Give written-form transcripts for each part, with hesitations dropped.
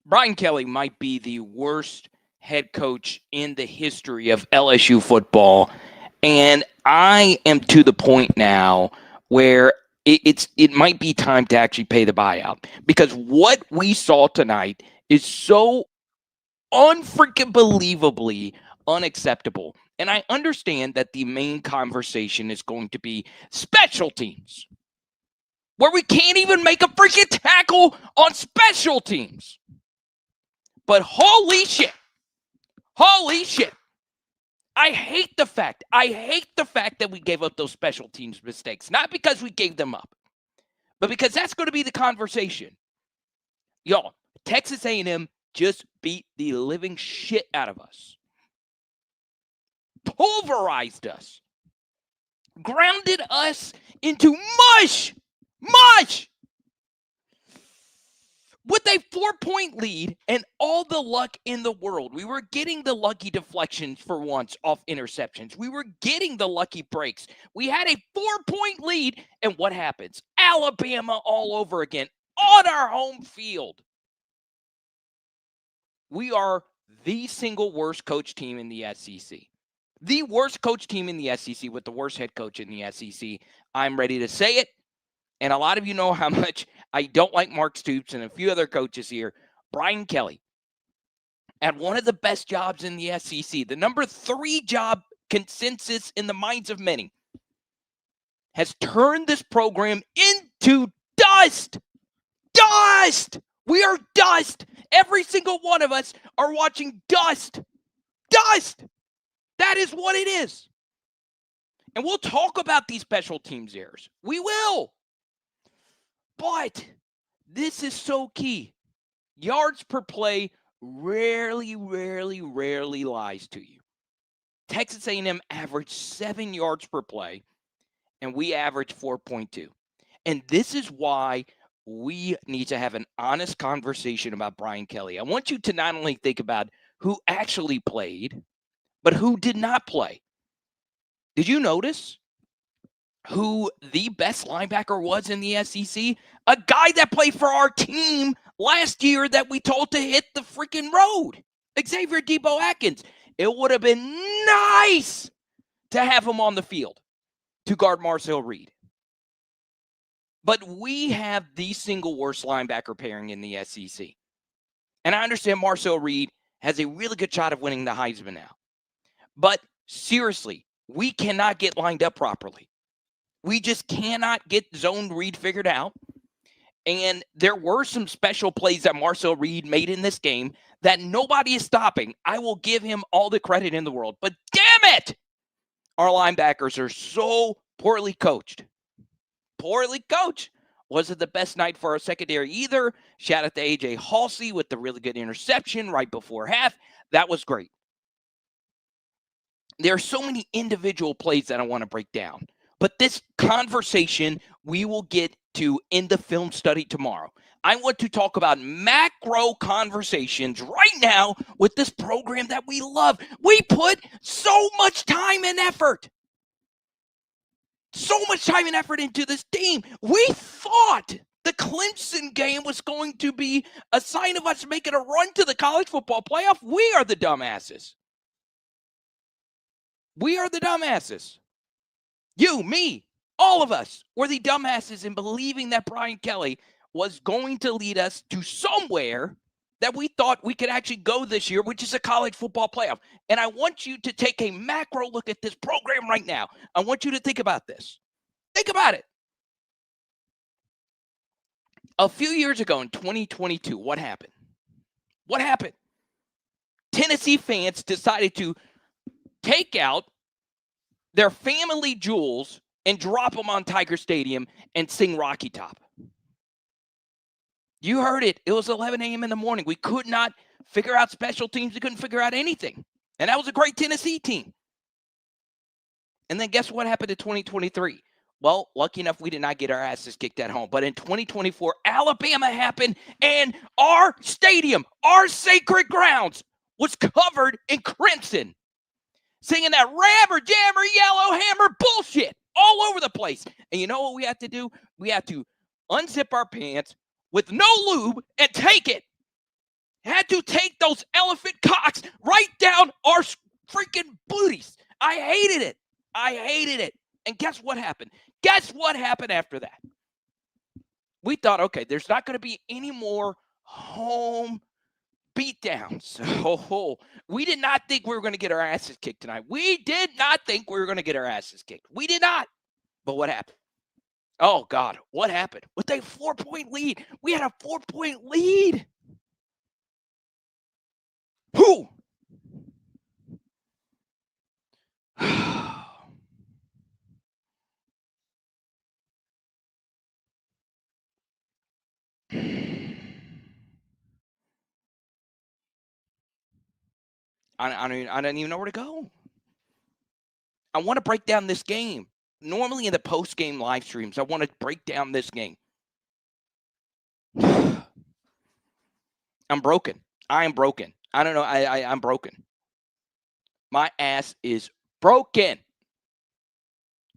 Brian Kelly might be the worst head coach in the history of LSU football. And I am to the point now where it might be time to actually pay the buyout, because what we saw tonight is so unfreaking believably unacceptable. And I understand that the main conversation is going to be special teams, where we can't even make a freaking tackle on special teams. But holy shit, I hate the fact that we gave up those special teams mistakes. Not because we gave them up, but because that's going to be the conversation. Y'all, Texas A&M just beat the living shit out of us. Pulverized us. Grounded us into mush. With a 4-point lead and all the luck in the world, we were getting the lucky deflections for once off interceptions. We were getting the lucky breaks. We had a 4-point lead, and what happens? Alabama all over again on our home field. We are the single worst coach team in the SEC. The worst coach team in the SEC with the worst head coach in the SEC. I'm ready to say it. And a lot of you know how much I don't like Mark Stoops and a few other coaches here. Brian Kelly had one of the best jobs in the SEC. The number 3 job consensus in the minds of many has turned this program into dust. Dust! We are dust. Every single one of us are watching dust. Dust! That is what it is. And we'll talk about these special teams errors. We will. But this is so key. Yards per play rarely lies to you. Texas A&M averaged 7 yards per play, and we averaged 4.2. And this is why we need to have an honest conversation about Brian Kelly. I want you to not only think about who actually played, but who did not play. Did you notice who the best linebacker was in the SEC? A guy that played for our team last year that we told to hit the freaking road. Xavier Debo-Atkins. It would have been nice to have him on the field to guard Marcel Reed. But we have the single worst linebacker pairing in the SEC. And I understand Marcel Reed has a really good shot of winning the Heisman now. But seriously, we cannot get lined up properly. We just cannot get zone read figured out. And there were some special plays that Marcel Reed made in this game that nobody is stopping. I will give him all the credit in the world. But damn it, our linebackers are so poorly coached. Poorly coached. Wasn't the best night for our secondary either. Shout out to A.J. Halsey with the really good interception right before half. That was great. There are so many individual plays that I want to break down. But this conversation we will get to in the film study tomorrow. I want to talk about macro conversations right now with this program that we love. We put so much time and effort. So much time and effort into this team. We thought the Clemson game was going to be a sign of us making a run to the college football playoff. We are the dumbasses. We are the dumbasses. You, me, all of us were the dumbasses in believing that Brian Kelly was going to lead us to somewhere that we thought we could actually go this year, which is a college football playoff. And I want you to take a macro look at this program right now. I want you to think about this. Think about it. A few years ago in 2022, what happened? What happened? Tennessee fans decided to take out their family jewels and drop them on Tiger Stadium and sing Rocky Top. You heard it. It was 11 a.m. in the morning. We could not figure out special teams. We couldn't figure out anything. And that was a great Tennessee team. And then guess what happened in 2023? Well, lucky enough, we did not get our asses kicked at home. But in 2024, Alabama happened, and our stadium, our sacred grounds, was covered in crimson. Singing that rammer, jammer, yellow hammer bullshit all over the place. And you know what we have to do? We have to unzip our pants with no lube and take it. had to take those elephant cocks right down our freaking booties. I hated it. I hated it. And guess what happened? Guess what happened after that? We thought, okay, there's not going to be any more home beatdowns. Oh, we did not think we were going to get our asses kicked tonight. We did not think we were going to get our asses kicked. We did not. But what happened? Oh, God, what happened? With a 4-point lead. We had a 4-point lead. Who? I don't even know where to go. I want to break down this game. Normally in the post-game live streams, I want to break down this game. I'm broken. I am broken. I don't know. I'm broken. My ass is broken.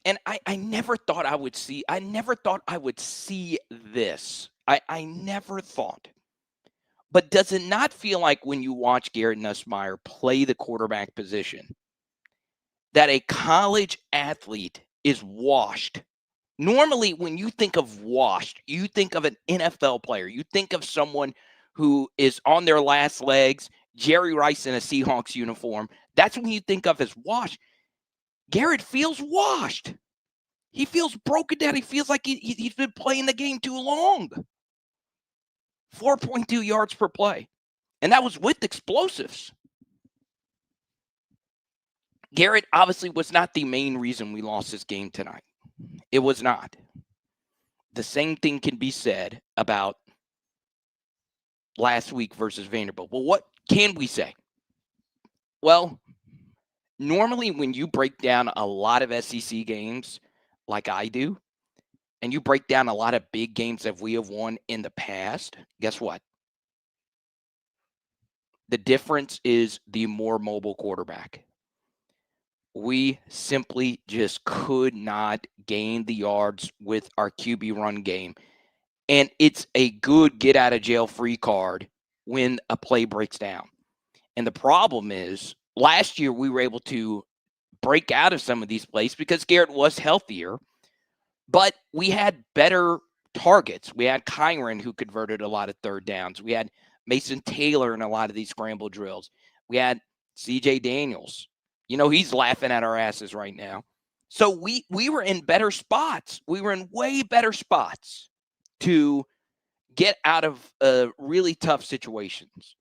And I never thought I would see this. I never thought. But does it not feel like when you watch Garrett Nussmeier play the quarterback position that a college athlete is washed? Normally, when you think of washed, you think of an NFL player. You think of someone who is on their last legs, Jerry Rice in a Seahawks uniform. That's when you think of as washed. Garrett feels washed. He feels broken down. He feels like he's been playing the game too long. 4.2 yards per play. And that was with explosives. Garrett obviously was not the main reason we lost this game tonight. It was not. The same thing can be said about last week versus Vanderbilt. Well, what can we say? Well, normally when you break down a lot of SEC games like I do, and you break down a lot of big games that we have won in the past, guess what? The difference is the more mobile quarterback. We simply just could not gain the yards with our QB run game. And it's a good get out of jail free card when a play breaks down. And the problem is last year we were able to break out of some of these plays because Garrett was healthier, but we had better targets. We had Kyron who converted a lot of third downs. We had Mason Taylor in a lot of these scramble drills. We had CJ Daniels. You know, he's laughing at our asses right now. So we were in better spots. We were in way better spots to get out of really tough situations.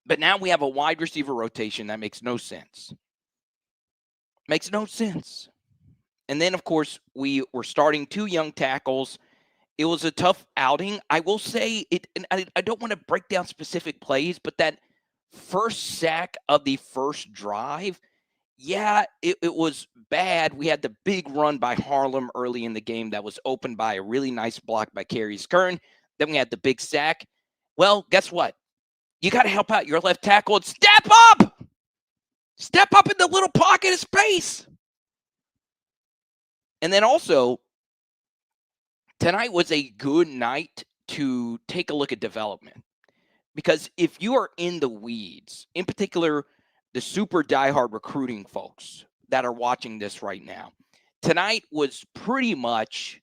But now we have a wide receiver rotation that makes no sense. Makes no sense. And then, of course, we were starting 2 young tackles. It was a tough outing. I will say it, and I don't want to break down specific plays, but that first sack of the first drive, yeah, it was bad. We had the big run by Harlem early in the game that was opened by a really nice block by Carius Kern. Then we had the big sack. Well, guess what? You got to help out your left tackle and step up! Step up in the little pocket of space. And then also, tonight was a good night to take a look at development. Because if you are in the weeds, in particular, the super diehard recruiting folks that are watching this right now, tonight was pretty much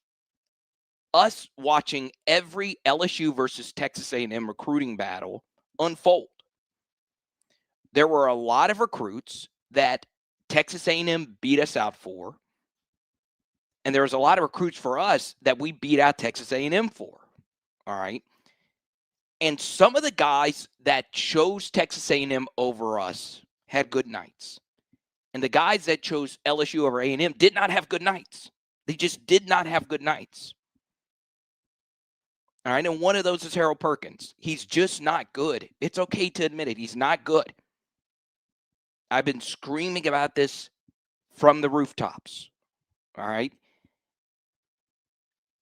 us watching every LSU versus Texas A&M recruiting battle unfold. There were a lot of recruits that Texas A&M beat us out for, and there was a lot of recruits for us that we beat out Texas A&M for. All right. And some of the guys that chose Texas A&M over us had good nights. And the guys that chose LSU over A&M did not have good nights. They just did not have good nights. All right, and one of those is Harold Perkins. He's just not good. It's okay to admit it. He's not good. I've been screaming about this from the rooftops. All right.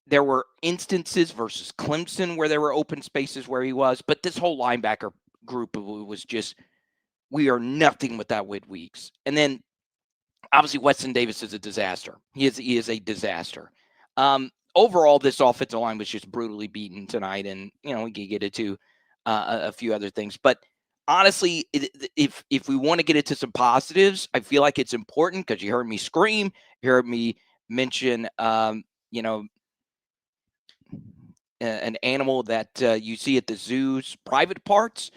There were instances versus Clemson where there were open spaces where he was, but this whole linebacker group was just, we are nothing without Whit Weeks. And then, obviously, Weston Davis is a disaster. He is a disaster. Overall, this offensive line was just brutally beaten tonight, and, you know, we can get it too. a few other things. But honestly, if we want to get into some positives, I feel like it's important because you heard me scream, you heard me mention, you know, an animal that you see at the zoos, private parts.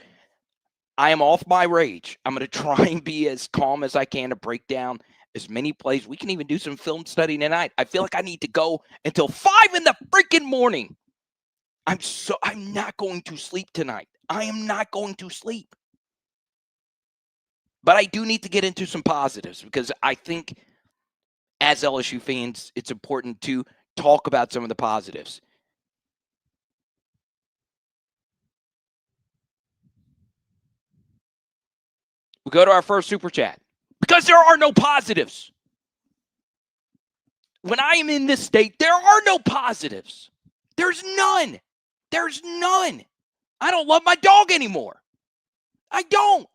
I am off my rage. I'm going to try and be as calm as I can to break down as many plays. We can even do some film study tonight. I feel like I need to go until 5 in the freaking morning. I'm not going to sleep tonight. I am not going to sleep. But I do need to get into some positives because I think as LSU fans, it's important to talk about some of the positives. We go to our first super chat because there are no positives. When I am in this state, there are no positives. There's none. There's none. I don't love my dog anymore. I don't.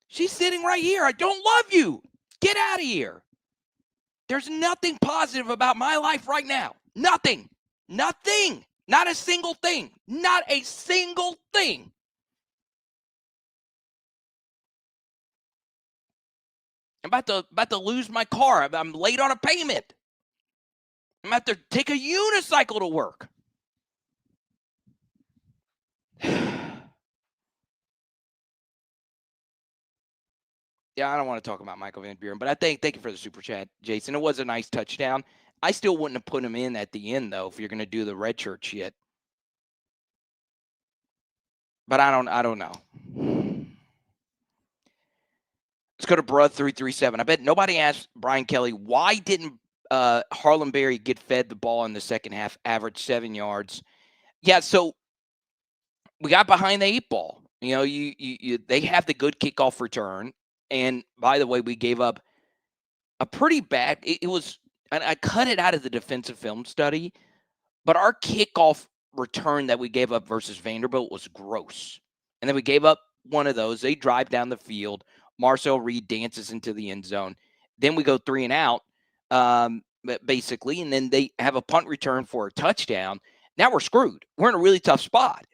She's sitting right here. I don't love you. Get out of here. There's nothing positive about my life right now. Nothing. Nothing. Not a single thing. Not a single thing. I'm about to lose my car. I'm late on a payment. I'm about to take a unicycle to work. Yeah, I don't want to talk about Michael Van Buren, but I thank you for the super chat, Jason. It was a nice touchdown. I still wouldn't have put him in at the end, though, if you're going to do the red shirt shit. But I don't know. Let's go to Bruh337. I bet nobody asked Brian Kelly, why didn't Harlem Berry get fed the ball in the second half, average 7 yards? Yeah, so we got behind the 8 ball. You know, they have the good kickoff return. And by the way, we gave up a pretty bad, it was, and I cut it out of the defensive film study, but our kickoff return that we gave up versus Vanderbilt was gross. And then we gave up one of those. They drive down the field. Marcel Reed dances into the end zone. Then we go 3 and out, basically, and then they have a punt return for a touchdown. Now we're screwed. We're in a really tough spot.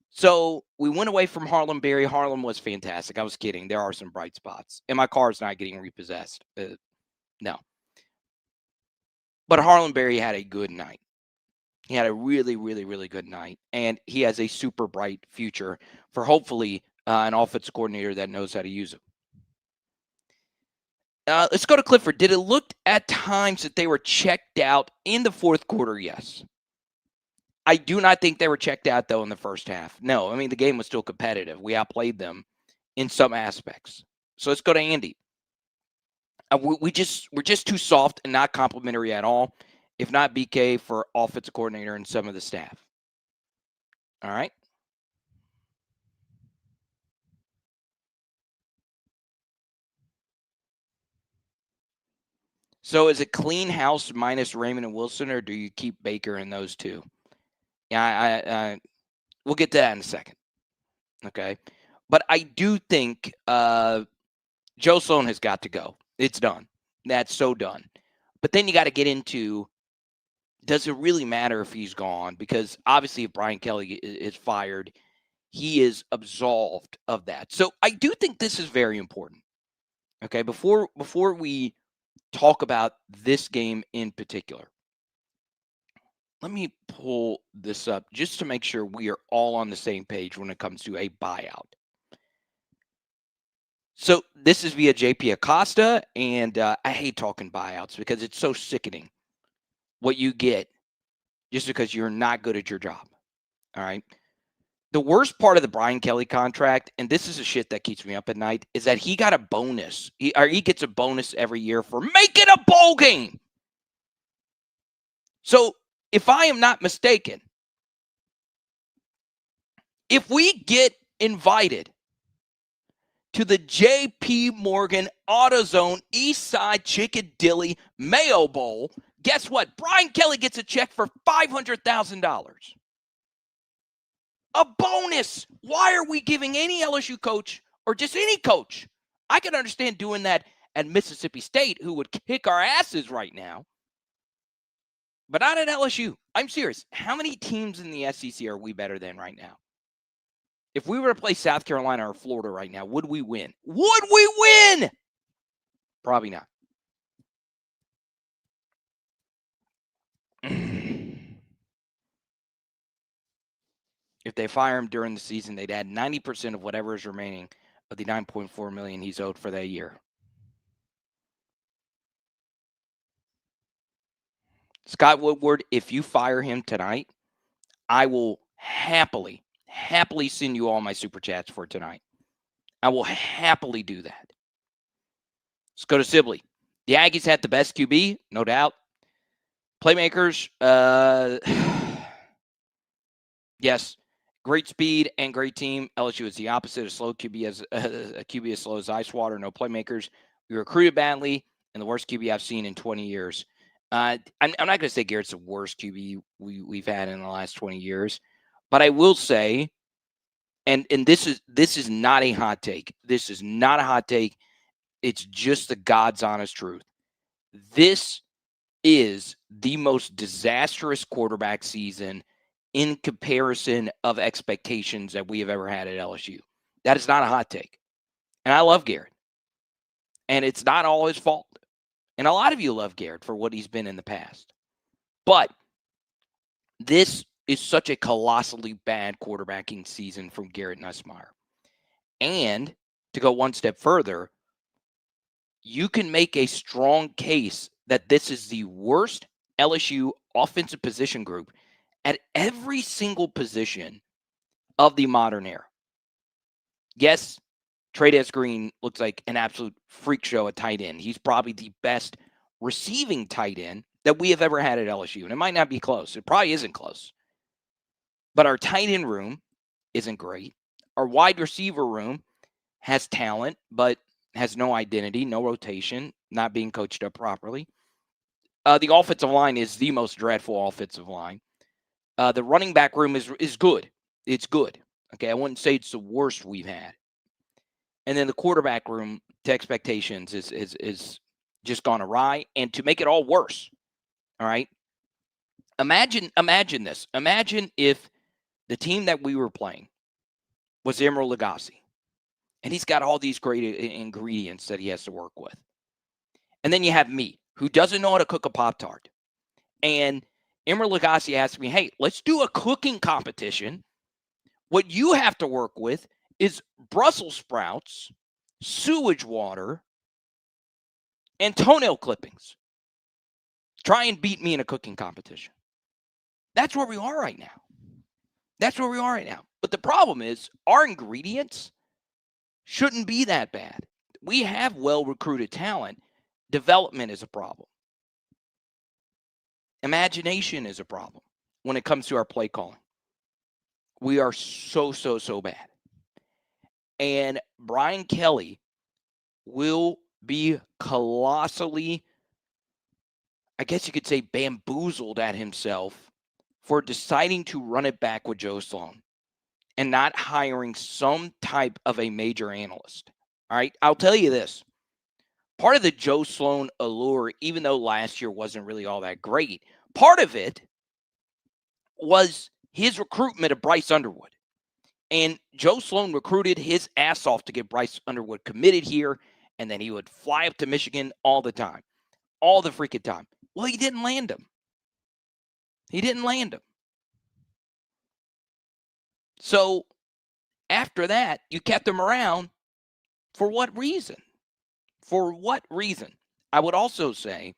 So we went away from Harlem Berry. Harlem was fantastic. I was kidding. There are some bright spots. And my car's not getting repossessed. No. But Harlem Berry had a good night. He had a really, really, really good night. And he has a super bright future for hopefully an offensive coordinator that knows how to use him. Let's go to Clifford. Did it look at times that they were checked out in the fourth quarter? Yes. I do not think they were checked out, though, in the first half. No, I mean, the game was still competitive. We outplayed them in some aspects. So let's go to Andy. We're just too soft and not complimentary at all, if not BK for offensive coordinator and some of the staff. All right. So is it clean house minus Raymond and Wilson, or do you keep Baker in those two? Yeah, we'll get to that in a second. Okay. But I do think Joe Sloan has got to go. It's done. That's so done. But then you got to get into, does it really matter if he's gone? Because obviously if Brian Kelly is fired, he is absolved of that. So I do think this is very important. Okay, before we talk about this game in particular, let me pull this up just to make sure we are all on the same page when it comes to a buyout. So this is via JP Acosta, and I hate talking buyouts because it's so sickening what you get just because you're not good at your job. All right. The worst part of the Brian Kelly contract, and this is the shit that keeps me up at night, is that he got a bonus. He gets a bonus every year for making a bowl game. So if I am not mistaken, if we get invited to the J.P. Morgan AutoZone Eastside Chickadilly Mayo Bowl, guess what? Brian Kelly gets a check for $500,000. A bonus. Why are we giving any LSU coach or just any coach? I can understand doing that at Mississippi State, who would kick our asses right now, but not at LSU. I'm serious. How many teams in the SEC are we better than right now? If we were to play South Carolina or Florida right now, would we win? Would we win? Probably not. If they fire him during the season, they'd add 90% of whatever is remaining of the $9.4 million he's owed for that year. Scott Woodward, if you fire him tonight, I will happily send you all my super chats for tonight. I will happily do that. Let's go to Sibley. The Aggies had the best QB, no doubt. Playmakers, yes, great speed and great team. LSU is the opposite. A slow QB as a QB as slow as ice water. No playmakers. We recruited badly, and the worst QB I've seen in 20 years. I'm not going to say Garrett's the worst QB we've had in the last 20 years, but I will say, and this is not a hot take. This is not a hot take. It's just the God's honest truth. This is the most disastrous quarterback season in comparison of expectations that we have ever had at LSU. That is not a hot take. And I love Garrett. And it's not all his fault. And a lot of you love Garrett for what he's been in the past. But this is such a colossally bad quarterbacking season from Garrett Nussmeier. And to go one step further, you can make a strong case that this is the worst LSU offensive position group at every single position of the modern era. Yes, Trey Green looks like an absolute freak show at tight end. He's probably the best receiving tight end that we have ever had at LSU. And it might not be close. It probably isn't close. But our tight end room isn't great. Our wide receiver room has talent, but has no identity, no rotation, not being coached up properly. The offensive line is the most dreadful offensive line. The running back room is good. It's good. Okay, I wouldn't say it's the worst we've had. And then the quarterback room to expectations is just gone awry. And to make it all worse, all right, imagine this. Imagine if the team that we were playing was Emeril Lagasse. And he's got all these great ingredients that he has to work with. And then you have me, who doesn't know how to cook a Pop-Tart. And Emeril Lagasse asked me, hey, let's do a cooking competition. What you have to work with is Brussels sprouts, sewage water, and toenail clippings. Try and beat me in a cooking competition. That's where we are right now. That's where we are right now. But the problem is our ingredients shouldn't be that bad. We have well-recruited talent. Development is a problem. Imagination is a problem when it comes to our play calling. We are so bad. And Brian Kelly will be colossally, I guess you could say, bamboozled at himself for deciding to run it back with Joe Sloan and not hiring some type of a major analyst. All right, I'll tell you this. Part of the Joe Sloan allure, even though last year wasn't really all that great, part of it was his recruitment of Bryce Underwood. And Joe Sloan recruited his ass off to get Bryce Underwood committed here, and then he would fly up to Michigan all the time. All the freaking time. Well, he didn't land him. He didn't land him. So after that, you kept him around for what reason? For what reason? I would also say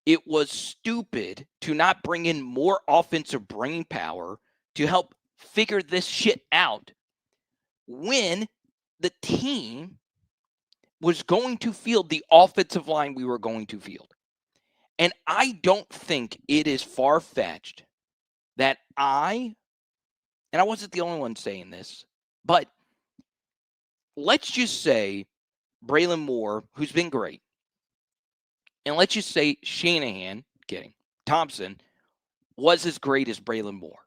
it was stupid to not bring in more offensive brain power to help figure this shit out when the team was going to field the offensive line we were going to field. And I don't think it is far-fetched that and I wasn't the only one saying this, but let's just say Braylon Moore, who's been great, and let's just say Shanahan, Thompson, was as great as Braylon Moore.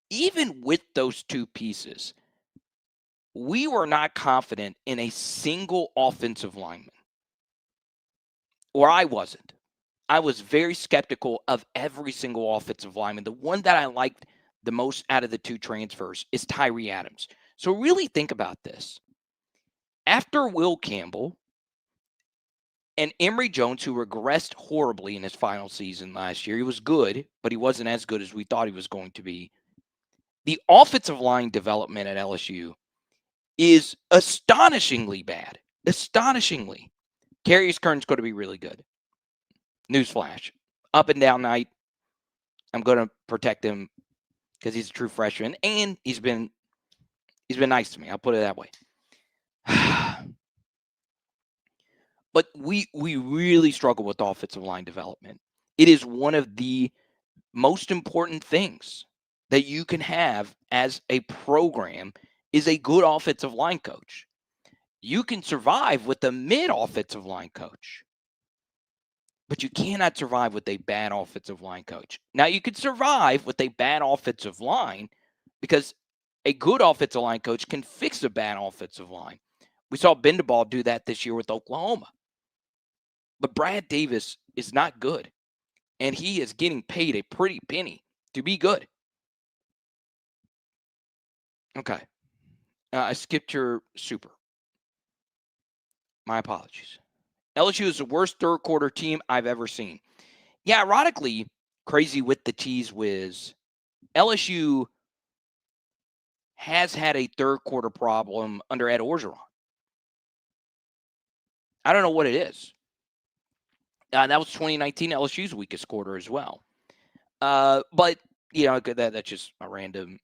Even with those two pieces, we were not confident in a single offensive lineman. Or I wasn't. I was very skeptical of every single offensive lineman. The one that I liked the most out of the 2 transfers is Tyree Adams. So really think about this. After Will Campbell and Emory Jones, who regressed horribly in his final season last year, he was good, but he wasn't as good as we thought he was going to be. The offensive line development at LSU is astonishingly bad. Astonishingly. Carius Kern's going to be really good. Newsflash. Up and down night. I'm going to protect him because he's a true freshman, and he's been nice to me. I'll put it that way. But we really struggle with offensive line development. It is one of the most important things that you can have as a program is a good offensive line coach. You can survive with a mid offensive line coach, but you cannot survive with a bad offensive line coach. Now, you could survive with a bad offensive line because a good offensive line coach can fix a bad offensive line. We saw Bendabal do that this year with Oklahoma. But Brad Davis is not good, and he is getting paid a pretty penny to be good. Okay. I skipped your super. My apologies. LSU is the worst third quarter team I've ever seen. Yeah, ironically, crazy with the T's whiz, LSU has had a third quarter problem under Ed Orgeron. I don't know what it is. That was 2019 LSU's weakest quarter as well. But, you know, that's just a random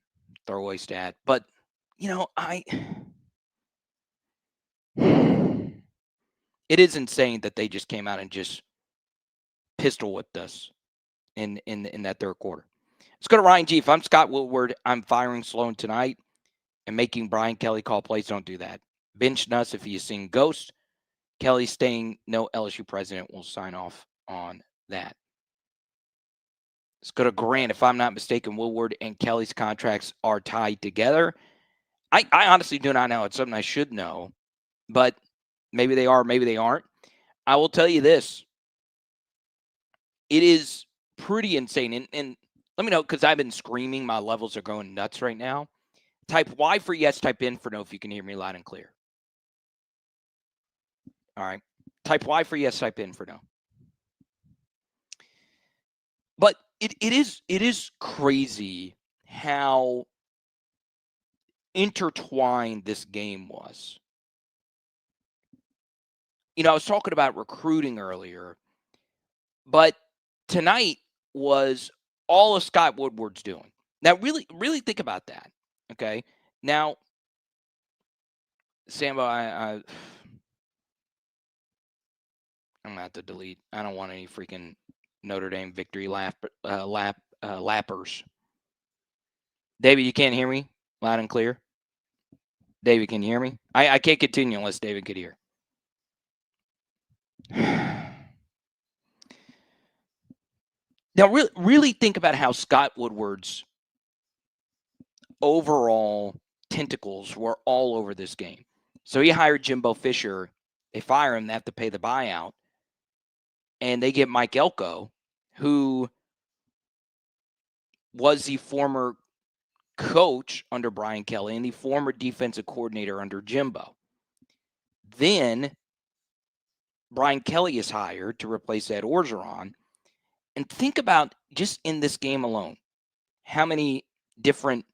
throwaway stat. But, you know, it is insane that they just came out and just pistol whipped us in that third quarter. Let's go to Ryan G. If I'm Scott Woodward, I'm firing Sloan tonight and making Brian Kelly call plays. Don't do that. Bench Nuss if he is seeing ghost. Kelly staying, no LSU president will sign off on that. Let's go to Grant. If I'm not mistaken, Woodward and Kelly's contracts are tied together. I honestly do not know. It's something I should know, but maybe they are, maybe they aren't. I will tell you this. It is pretty insane. And let me know, because I've been screaming. My levels are going nuts right now. Type Y for yes, type N for no if you can hear me loud and clear. All right. Type Y for yes, type N for no. But it is crazy how intertwined this game was. You know, I was talking about recruiting earlier, but tonight was all of Scott Woodward's doing. Now, really think about that, okay? Now, Sambo, I'm going to have to delete. I don't want any freaking Notre Dame victory lappers. David, you can't hear me loud and clear? David, can you hear me? I can't continue unless David could hear. Now, really think about how Scott Woodward's overall tentacles were all over this game. So he hired Jimbo Fisher. They fire him. They have to pay the buyout. And they get Mike ELKO, who was the former coach under Brian Kelly and the former defensive coordinator under Jimbo. Then Brian Kelly is hired to replace Ed Orgeron. And think about, just in this game alone, how many different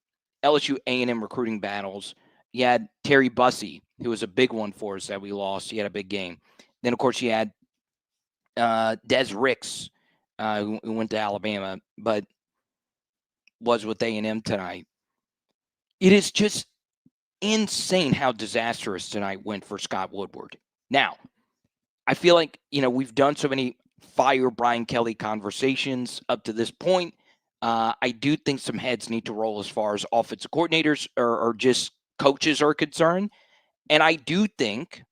LSU A&M recruiting battles. You had Terry Bussey, who was a big one for us that we lost. He had a big game. Then, of course, you had Des Ricks, who went to Alabama, but was with A&M tonight. It is just insane how disastrous tonight went for Scott Woodward. Now, I feel like, you know, we've done so many fire Brian Kelly conversations up to this point. I do think some heads need to roll as far as offensive coordinators or just coaches are concerned. And I do think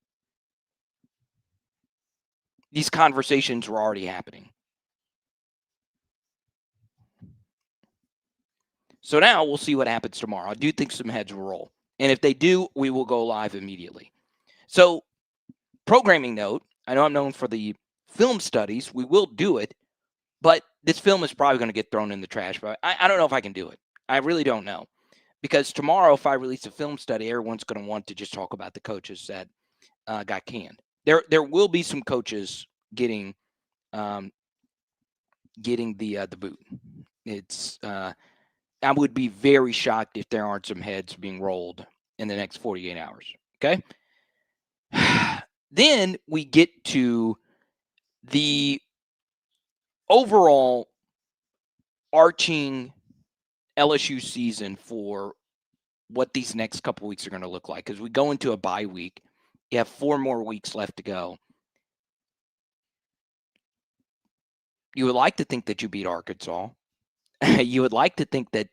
these conversations were already happening. So now we'll see what happens tomorrow. I do think some heads will roll. And if they do, we will go live immediately. So, programming note, I know I'm known for the film studies. We will do it, but this film is probably going to get thrown in the trash. But I don't know if I can do it. I really don't know. Because tomorrow, if I release a film study, everyone's going to want to just talk about the coaches that got canned. There will be some coaches getting the boot. It's I would be very shocked if there aren't some heads being rolled in the next 48 hours. Okay. Then we get to the overall arching LSU season for what these next couple weeks are going to look like. Because we go into a bye week. You have 4 more weeks left to go. You would like to think that you beat Arkansas. You would like to think that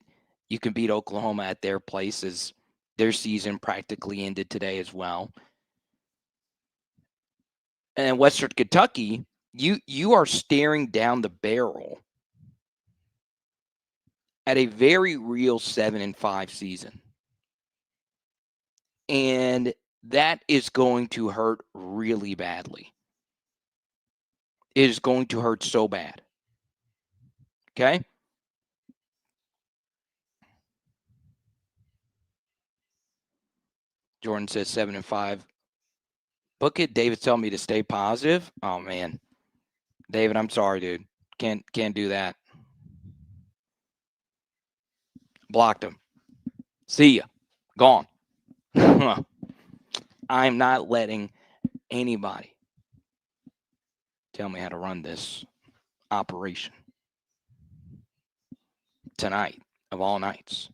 you can beat Oklahoma at their place, as their season practically ended today as well. And Western Kentucky, you are staring down the barrel at a very real 7-5 season. And that is going to hurt really badly. It is going to hurt so bad. Okay? Jordan says 7-5. Book it. David's telling me to stay positive. Oh man. David, I'm sorry, dude. Can't do that. Blocked him. See ya. Gone. I'm not letting anybody tell me how to run this operation tonight of all nights.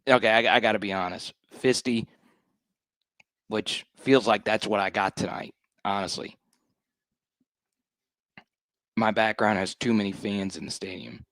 Okay, I got to be honest. Fisty, which feels like that's what I got tonight, honestly. My background has too many fans in the stadium.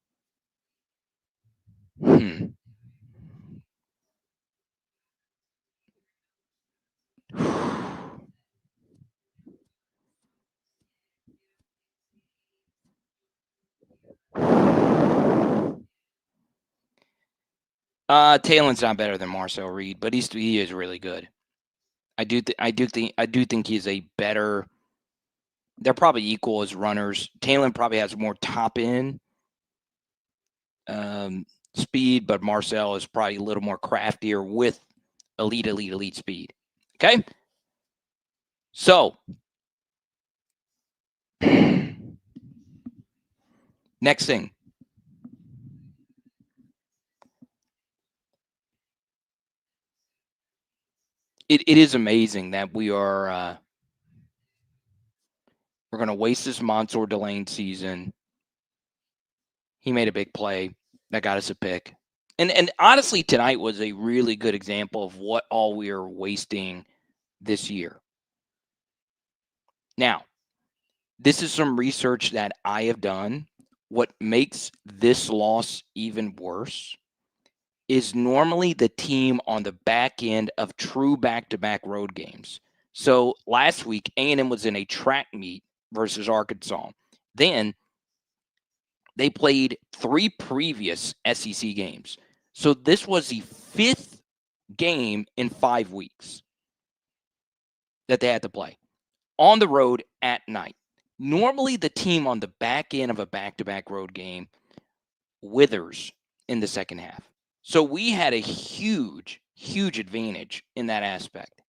Talen's not better than Marcel Reed, but he is really good. I do think he's a better. They're probably equal as runners. Talon probably has more top end speed, but Marcel is probably a little more craftier with elite speed. Okay, so next thing. It is amazing that we're going to waste this Mansour Delane season. He made a big play that got us a pick. And honestly, tonight was a really good example of what all we are wasting this year. Now, this is some research that I have done. What makes this loss even worse is normally the team on the back end of true back-to-back road games. So last week, A&M was in a track meet versus Arkansas. Then they played 3 previous SEC games. So this was the 5th game in 5 weeks that they had to play on the road at night. Normally, the team on the back end of a back-to-back road game withers in the second half. So we had a huge advantage in that aspect.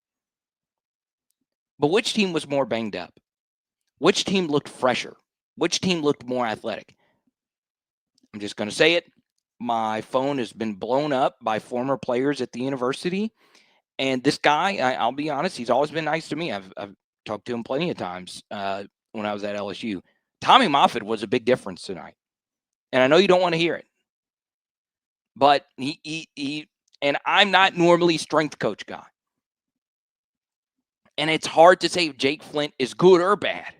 But which team was more banged up? Which team looked fresher? Which team looked more athletic? I'm just going to say it. My phone has been blown up by former players at the university. And this guy, I'll be honest, he's always been nice to me. I've talked to him plenty of times when I was at LSU. Tommy Moffitt was a big difference tonight. And I know you don't want to hear it. But he and I'm not normally strength coach guy. And it's hard to say if Jake Flint is good or bad,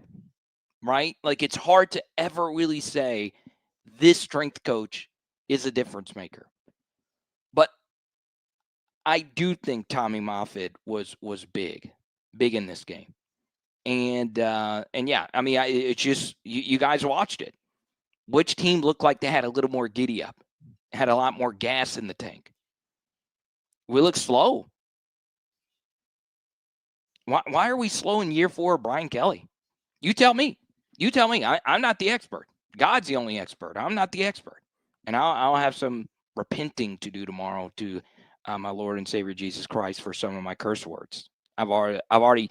right? Like, it's hard to ever really say this strength coach is a difference maker. But I do think Tommy Moffitt was big in this game. And yeah, I mean, it's just, you guys watched it. Which team looked like they had a little more giddy up, had a lot more gas in the tank? We look slow. Why are we slow in year 4 of Brian Kelly? You tell me. You tell me. I'm not the expert. God's the only expert. I'm not the expert. And I'll have some repenting to do tomorrow to my Lord and Savior Jesus Christ for some of my curse words. I've already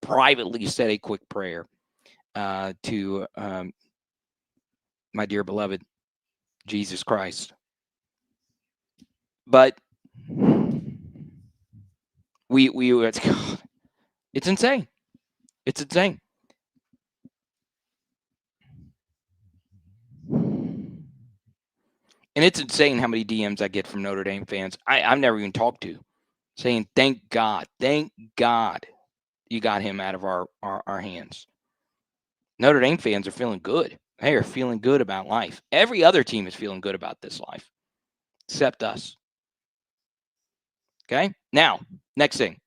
privately said a quick prayer to my dear beloved Jesus Christ. But it's insane. It's insane. And it's insane how many DMs I get from Notre Dame fans I've never even talked to saying, thank God you got him out of our hands. Notre Dame fans are feeling good. They are feeling good about life. Every other team is feeling good about this life, except us. Okay? Now, next thing.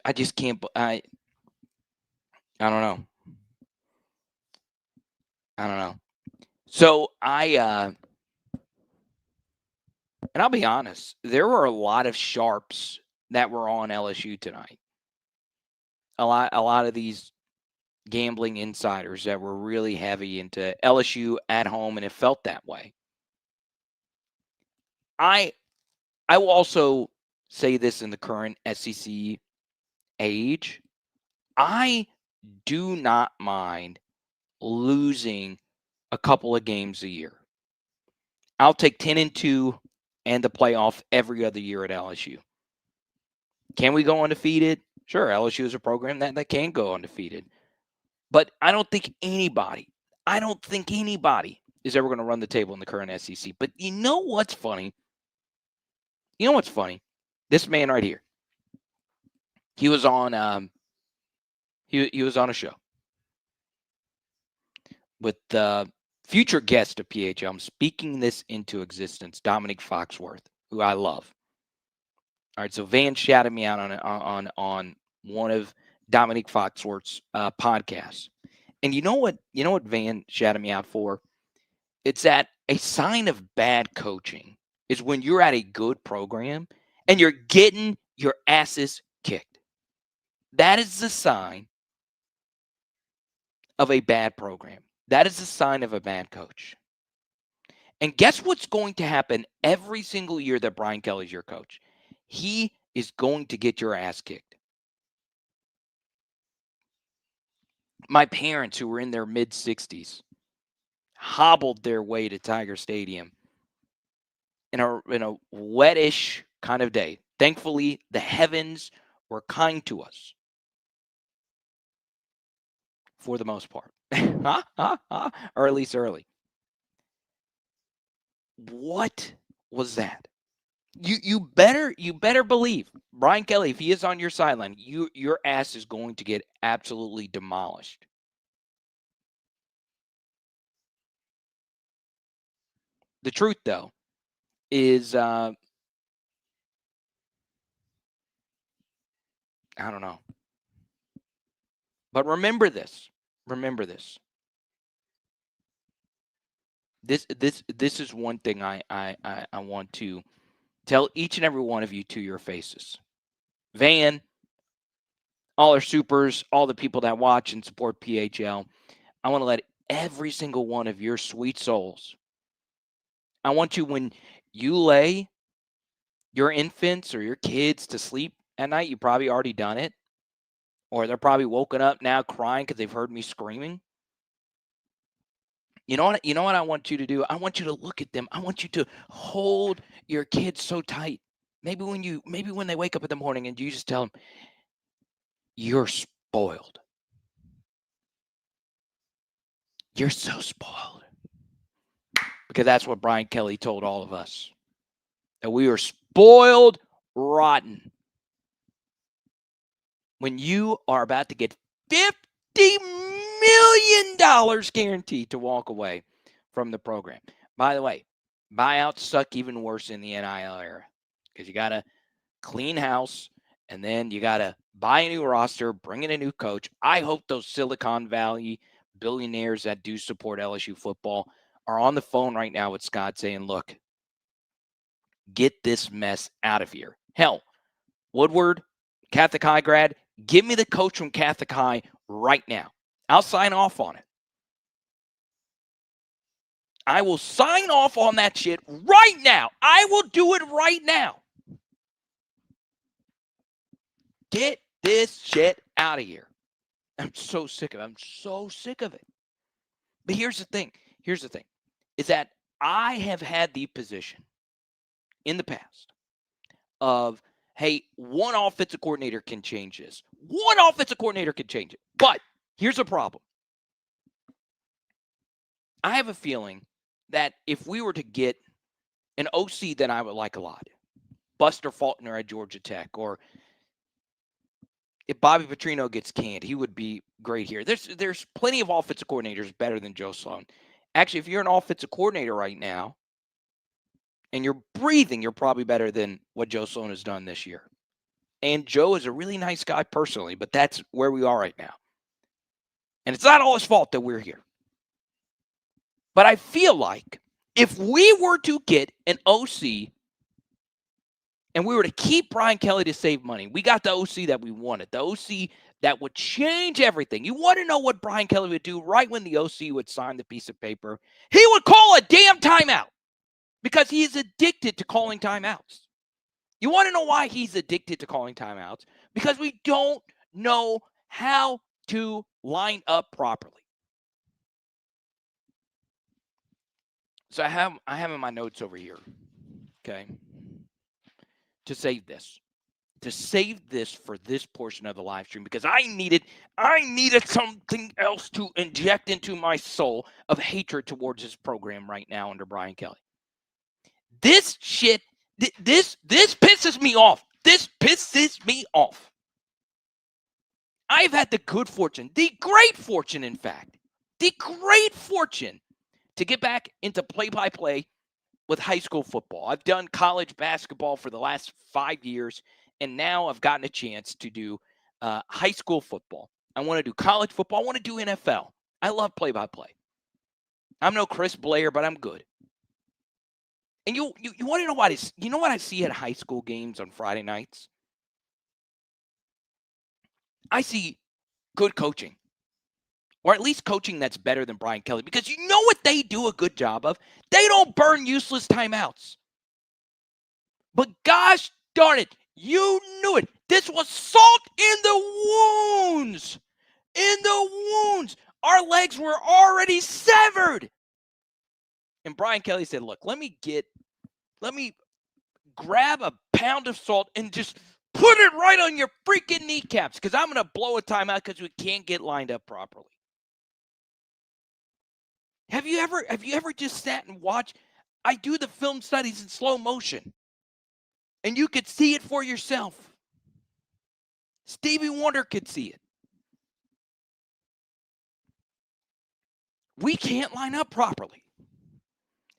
I just can't. I don't know. I don't know. So and I'll be honest, there were a lot of sharps that were on LSU tonight. A lot of these gambling insiders that were really heavy into LSU at home, and it felt that way. I will also say this in the current SEC age. I do not mind losing a couple of games a year. I'll take 10-2 and the playoff every other year at LSU. Can we go undefeated? Sure, LSU is a program that can go undefeated. But I don't think anybody is ever going to run the table in the current SEC. But you know what's funny? This man right here. He was on he was on a show with the future guest of PHL. I'm speaking this into existence, Dominic Foxworth, who I love. All right, so Van shouted me out on one of Dominic Foxworth's podcasts. And you know what Van shouted me out for? It's that a sign of bad coaching is when you're at a good program and you're getting your asses kicked. That is the sign of a bad program. That is the sign of a bad coach. And guess what's going to happen every single year that Brian Kelly's your coach? He is going to get your ass kicked. My parents, who were in their mid-60s, hobbled their way to Tiger Stadium in a wettish kind of day. Thankfully, the heavens were kind to us for the most part, or at least early. What was that? You better believe Brian Kelly, if he is on your sideline, your ass is going to get absolutely demolished. The truth, though, is I don't know. But remember this. This is one thing I want to tell each and every one of you to your faces. Van, all our supers, all the people that watch and support PHL, I want to let every single one of your sweet souls, I want you, when you lay your infants or your kids to sleep at night, you've probably already done it, or they're probably woken up now crying because they've heard me screaming. You know what I want you to do? I want you to look at them. I want you to hold your kids so tight. Maybe when they wake up in the morning and you just tell them, you're spoiled. You're so spoiled. Because that's what Brian Kelly told all of us. That we are spoiled rotten. when you are about to get $50 million guaranteed to walk away from the program. By the way, buyouts suck even worse in the NIL era because you got to clean house and then you got to buy a new roster, bring in a new coach. I hope those Silicon Valley billionaires that do support LSU football are on the phone right now with Scott saying, look, get this mess out of here. Hell, Woodward, Catholic High grad, give me the coach from Catholic High right now. I'll sign off on it. I will sign off on that shit right now. I will do it right now. Get this shit out of here. I'm so sick of it. I'm so sick of it. But here's the thing. Is that I have had the position in the past of, hey, one offensive coordinator can change this. One offensive coordinator can change it. But here's the problem. I have a feeling that if we were to get an OC that I would like a lot, Buster Faulkner at Georgia Tech, or if Bobby Petrino gets canned, he would be great here. There's plenty of offensive coordinators better than Joe Sloan. Actually, if you're an offensive coordinator right now and you're breathing, you're probably better than what Joe Sloan has done this year. And Joe is a really nice guy personally, but that's where we are right now. And it's not all his fault that we're here. But I feel like if we were to get an OC and we were to keep Brian Kelly to save money, we got the OC that we wanted, the OC that would change everything. You want to know what Brian Kelly would do right when the OC would sign the piece of paper? He would call a damn timeout because he is addicted to calling timeouts. You want to know why he's addicted to calling timeouts? Because we don't know how to line up properly. So I have in my notes over here, okay, to save this for this portion of the live stream because I needed something else to inject into my soul of hatred towards this program right now under Brian Kelly. This shit, this pisses me off. This pisses me off. I've had the great fortune, in fact, to get back into play-by-play with high school football. I've done college basketball for the last 5 years, and now I've gotten a chance to do high school football. I want to do college football. I want to do NFL. I love play-by-play. I'm no Chris Blair, but I'm good. And you want to know what you know what I see at high school games on Friday nights? I see good coaching. Or at least coaching that's better than Brian Kelly. Because you know what they do a good job of? They don't burn useless timeouts. But gosh darn it, you knew it. This was salt in the wounds. Our legs were already severed. And Brian Kelly said, look, let me grab a pound of salt and just put it right on your freaking kneecaps because I'm going to blow a timeout because we can't get lined up properly. Have you ever just sat and watched? I do the film studies in slow motion. And you could see it for yourself. Stevie Wonder could see it. We can't line up properly.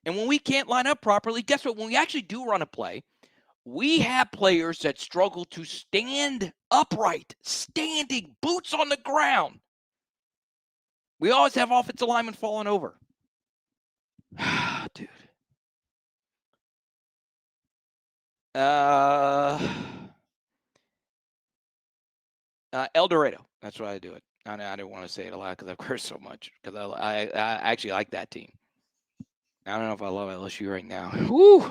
And when we can't line up properly, guess what? When we actually do run a play, we have players that struggle to stand upright, standing, boots on the ground. We always have offensive linemen falling over. Dude. El Dorado. That's why I do it. I didn't want to say it a lot because I've cursed so much. Because I actually like that team. I don't know if I love LSU right now. Woo!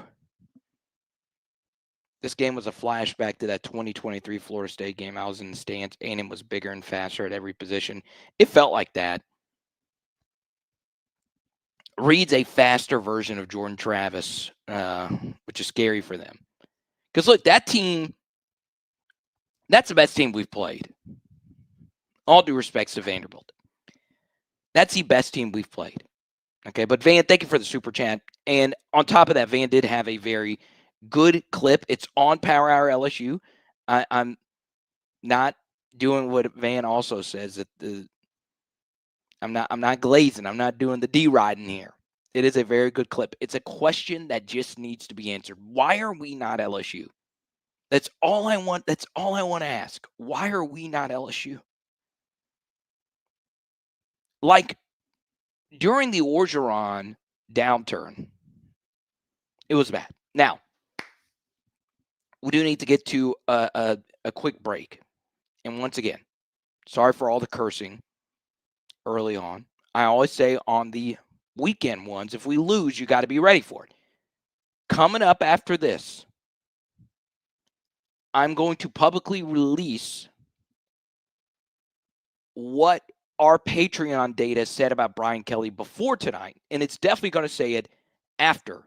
This game was a flashback to that 2023 Florida State game. I was in the stands, and it was bigger and faster at every position. It felt like that. Reed's a faster version of Jordan Travis, which is scary for them. Because, look, that team, that's the best team we've played. All due respects to Vanderbilt. That's the best team we've played. Okay, but Van, thank you for the super chat. And on top of that, Van did have a very good clip. It's on Power Hour LSU. I'm not doing what Van also says, that I'm not glazing. I'm not doing the D-riding here. It is a very good clip. It's a question that just needs to be answered. Why are we not LSU? That's all I want. That's all I want to ask. Why are we not LSU? Like during the Orgeron downturn, it was bad. Now, we do need to get to a quick break. And once again, sorry for all the cursing early on. I always say on the weekend ones, if we lose, you got to be ready for it. Coming up after this, I'm going to publicly release what our Patreon data said about Brian Kelly before tonight, and it's definitely going to say it after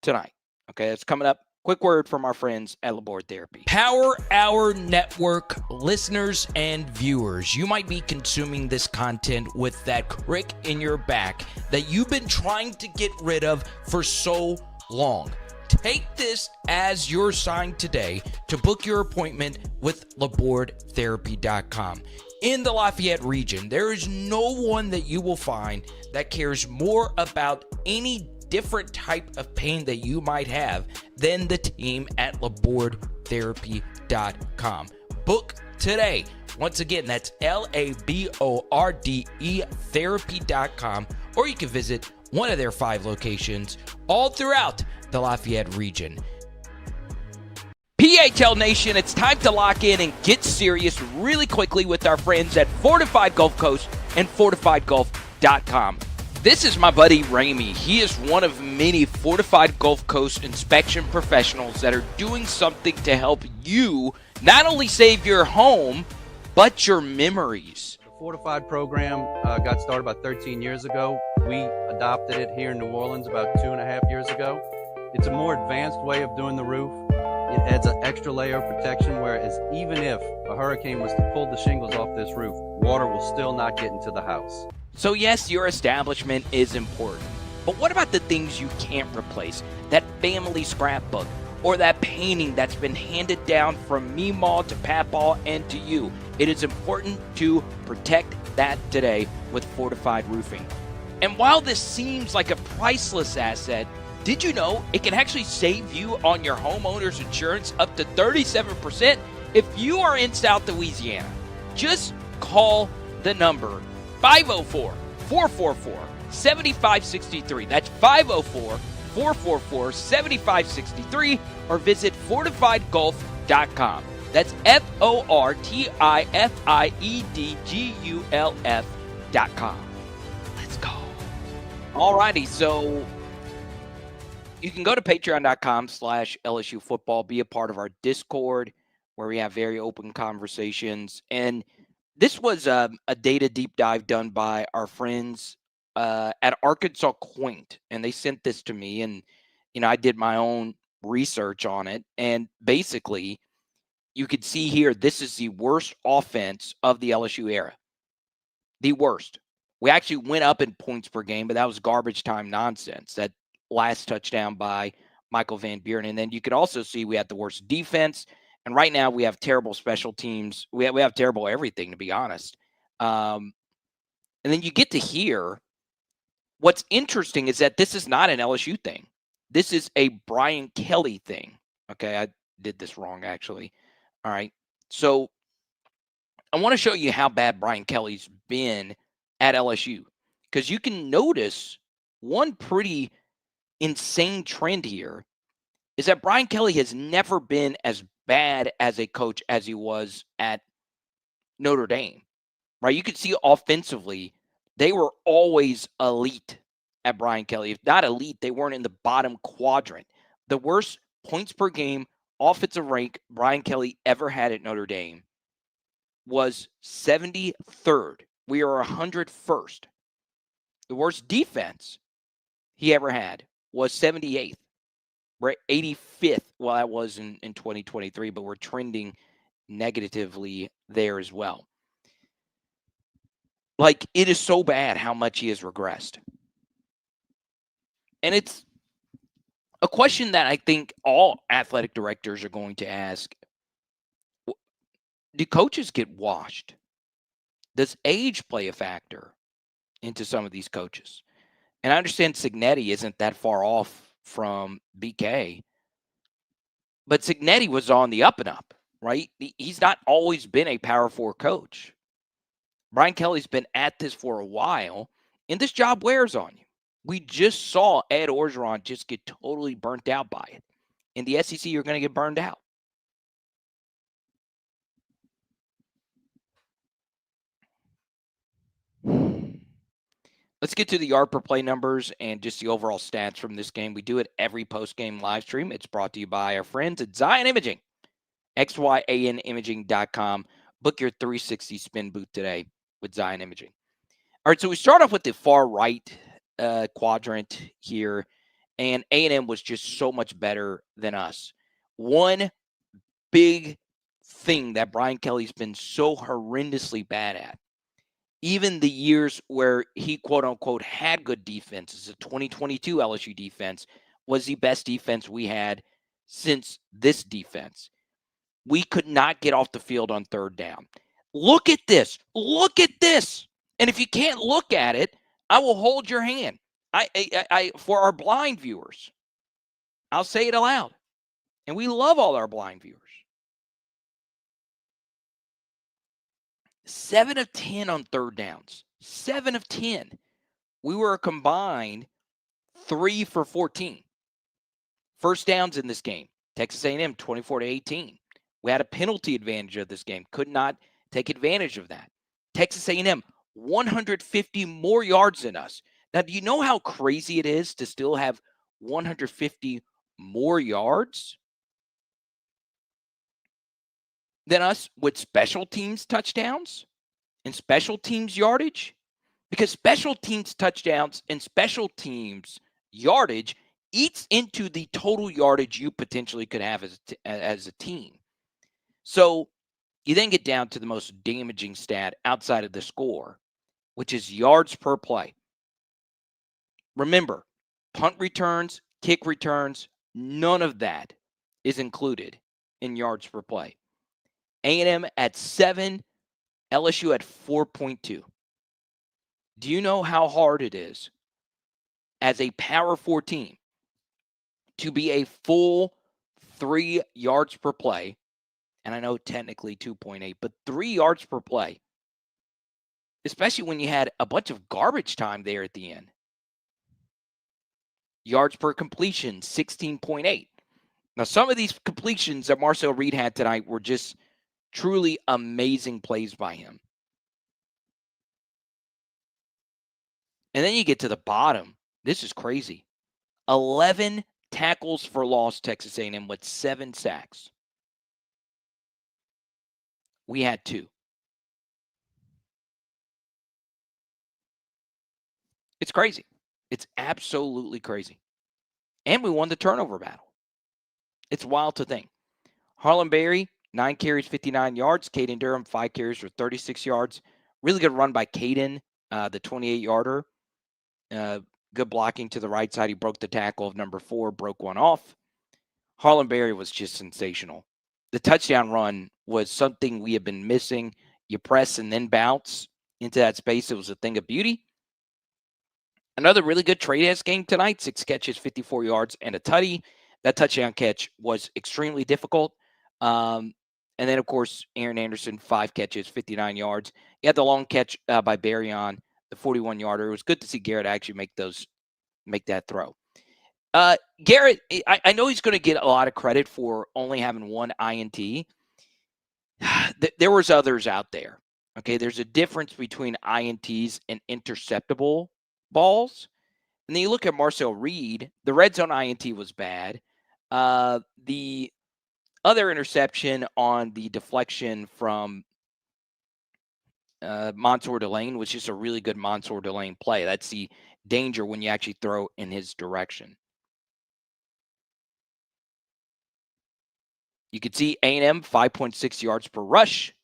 tonight. Okay, that's coming up. Quick word from our friends at Labor Therapy. Power Hour Network listeners and viewers, you might be consuming this content with that crick in your back that you've been trying to get rid of for so long. Take this as your sign today to book your appointment with LaboardTherapy.com. In the Lafayette region, there is no one that you will find that cares more about any different type of pain that you might have than the team at LaboardTherapy.com. Book today. Once again, that's LABORDE therapy.com, or you can visit one of their 5 locations all throughout the Lafayette region. PHL Nation, it's time to lock in and get serious really quickly with our friends at Fortified Gulf Coast and FortifiedGulf.com. This is my buddy Ramey. He is one of many Fortified Gulf Coast inspection professionals that are doing something to help you not only save your home, but your memories. The Fortified program got started about 13 years ago. We adopted it here in New Orleans about 2.5 years ago. It's a more advanced way of doing the roof. It adds an extra layer of protection, whereas even if a hurricane was to pull the shingles off this roof, water will still not get into the house. So yes, your establishment is important, but what about the things you can't replace? That family scrapbook or that painting that's been handed down from Meemaw to Papaw and to you. It is important to protect that today with Fortified Roofing. And while this seems like a priceless asset, did you know it can actually save you on your homeowner's insurance up to 37% if you are in South Louisiana? Just call the number 504-444-7563. That's 504-444-7563, or visit fortifiedgulf.com. That's FortifiedGulf.com. Let's go. Alrighty, so you can go to patreon.com/LSU football, be a part of our Discord where we have very open conversations. And this was a data deep dive done by our friends at Arkansas Quaint, and they sent this to me, and I did my own research on it. And basically, you could see here, this is the worst offense of the LSU era. The worst. We actually went up in points per game, but that was garbage time nonsense. That last touchdown by Michael Van Buren. And then you could also see we had the worst defense. And right now we have terrible special teams. We have terrible everything, to be honest. And then you get to hear what's interesting is that this is not an LSU thing. This is a Brian Kelly thing. Okay, I did this wrong, actually. All right. So I want to show you how bad Brian Kelly's been at LSU, because you can notice one pretty insane trend here is that Brian Kelly has never been as bad as a coach as he was at Notre Dame, right? You could see offensively, they were always elite at Brian Kelly. If not elite, they weren't in the bottom quadrant. The worst points per game offensive rank Brian Kelly ever had at Notre Dame was 73rd. We are 101st. The worst defense he ever had was 78th. We're 85th. Well, that was in 2023, but we're trending negatively there as well. Like, it is so bad how much he has regressed. And it's a question that I think all athletic directors are going to ask. do coaches get washed? Does age play a factor into some of these coaches? And I understand Cignetti isn't that far off from BK, but Cignetti was on the up and up, right? He's not always been a Power 4 coach. Brian Kelly's been at this for a while, and this job wears on you. We just saw Ed Orgeron just get totally burnt out by it. In the SEC, you're going to get burned out. Let's get to the yard per play numbers and just the overall stats from this game. We do it every post-game live stream. It's brought to you by our friends at Zion Imaging, xyanimaging.com. Book your 360 spin booth today with Zion Imaging. All right, so we start off with the far right quadrant here, and A&M was just so much better than us. One big thing that Brian Kelly's been so horrendously bad at, even the years where he, quote unquote, had good defenses, the 2022 LSU defense was the best defense we had since this defense. We could not get off the field on third down. Look at this. Look at this. And if you can't look at it, I will hold your hand. I for our blind viewers, I'll say it aloud. And we love all our blind viewers. 7 of 10 on third downs. 7 of 10. We were a combined 3 for 14. First downs in this game. Texas A&M 24-18. We had a penalty advantage of this game. Could not take advantage of that. Texas A&M 150 more yards than us. Now, do you know how crazy it is to still have 150 more yards than us with special teams touchdowns and special teams yardage? Because special teams touchdowns and special teams yardage eats into the total yardage you potentially could have as a team. So you then get down to the most damaging stat outside of the score, which is yards per play. Remember, punt returns, kick returns, none of that is included in yards per play. A&M at 7, LSU at 4.2. Do you know how hard it is as a Power 4 team to be a full 3 yards per play? And I know technically 2.8, but 3 yards per play, especially when you had a bunch of garbage time there at the end. Yards per completion, 16.8. Now, some of these completions that Marcel Reed had tonight were just truly amazing plays by him. And then you get to the bottom. This is crazy. 11 tackles for loss, Texas A&M with 7 sacks. We had 2. It's crazy. It's absolutely crazy. And we won the turnover battle. It's wild to think. Harlan Berry, 9 carries, 59 yards. Caden Durham, 5 carries for 36 yards. Really good run by Caden, the 28-yarder. Good blocking to the right side. He broke the tackle of number 4, broke one off. Harlan Berry was just sensational. The touchdown run was something we have been missing. You press and then bounce into that space. It was a thing of beauty. Another really good trade-ass game tonight. 6 catches, 54 yards, and a tutty. That touchdown catch was extremely difficult. And then, of course, Aaron Anderson, 5 catches, 59 yards. He had the long catch by Berry on the 41-yarder. It was good to see Garrett actually make that throw. Garrett, I know he's going to get a lot of credit for only having 1 INT. There was others out there. Okay, there's a difference between INTs and interceptable balls. And then you look at Marcel Reed, the red zone INT was bad. The other interception on the deflection from Mansour Delane was just a really good Mansour Delane play. That's the danger when you actually throw in his direction. You could see A&M 5.6 yards per rush.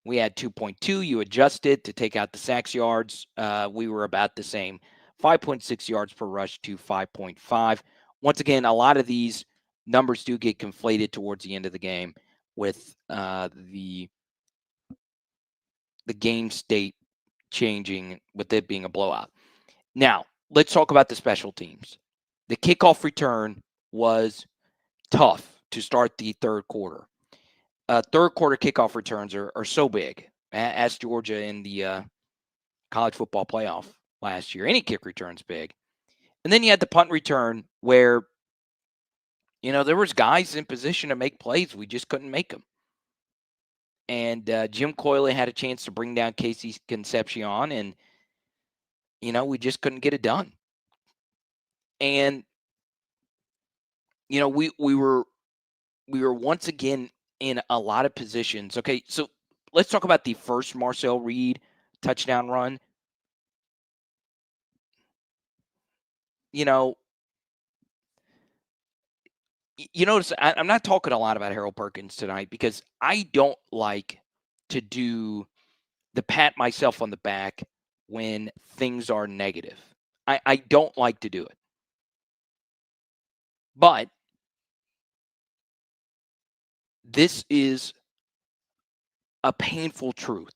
We had 2.2. You adjusted to take out the sacks yards. We were about the same. 5.6 yards per rush to 5.5. Once again, a lot of these numbers do get conflated towards the end of the game with the the game state changing with it being a blowout. Now, let's talk about the special teams. The kickoff return was tough to start the third quarter. Third quarter kickoff returns are so big. Ask Georgia in the college football playoff last year. Any kick return's big. And then you had the punt return where, there was guys in position to make plays. We just couldn't make them. And Jim Coyley had a chance to bring down Casey Concepcion, and, we just couldn't get it done. And, we were once again in a lot of positions. Okay, so let's talk about the first Marcel Reed touchdown run. You notice I'm not talking a lot about Harold Perkins tonight because I don't like to do the pat myself on the back when things are negative. I don't like to do it. But this is a painful truth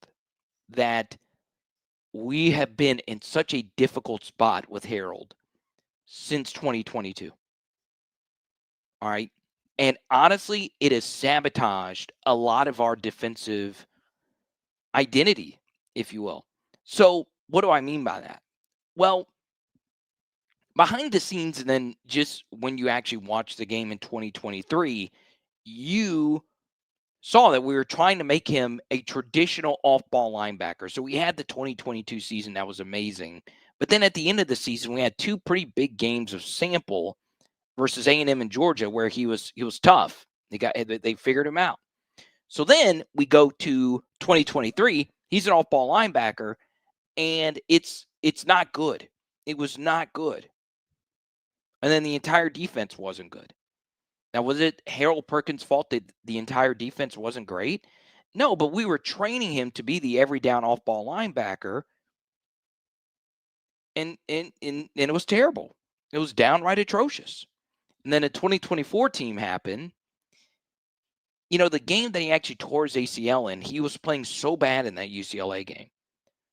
that we have been in such a difficult spot with Harold since 2022. All right. And honestly, it has sabotaged a lot of our defensive identity, if you will. So what do I mean by that? Well, behind the scenes, and then just when you actually watch the game in 2023, you saw that we were trying to make him a traditional off-ball linebacker. So we had the 2022 season that was amazing. But then at the end of the season, we had two pretty big games of sample versus A&M and Georgia where he was tough. They figured him out. So then we go to 2023. He's an off-ball linebacker, and it's not good. It was not good. And then the entire defense wasn't good. Now, was it Harold Perkins' fault that the entire defense wasn't great? No, but we were training him to be the every down off-ball linebacker, and it was terrible. It was downright atrocious. And then a 2024 team happened. The game that he actually tore his ACL in, he was playing so bad in that UCLA game.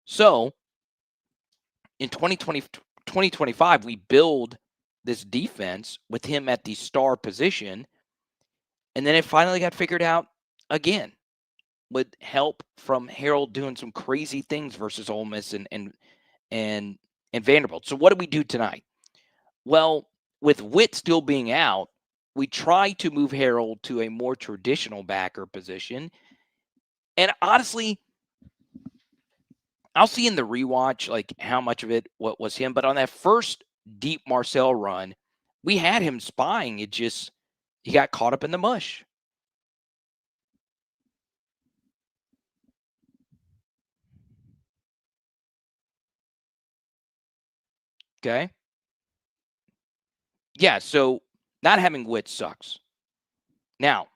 So in 2025, we build this defense with him at the star position. And then it finally got figured out again with help from Harold doing some crazy things versus Ole Miss and Vanderbilt. So what do we do tonight? Well, with Witt still being out, we try to move Harold to a more traditional backer position. And honestly, I'll see in the rewatch like how much of it what was him. But on that first deep Marcel run, we had him spying. He got caught up in the mush. Okay. Yeah, so not having Witt sucks. Now,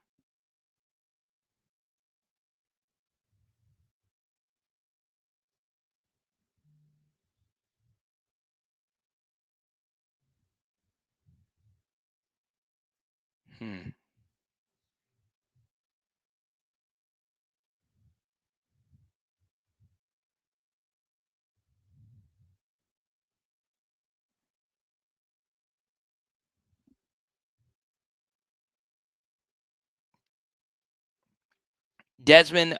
Desmond,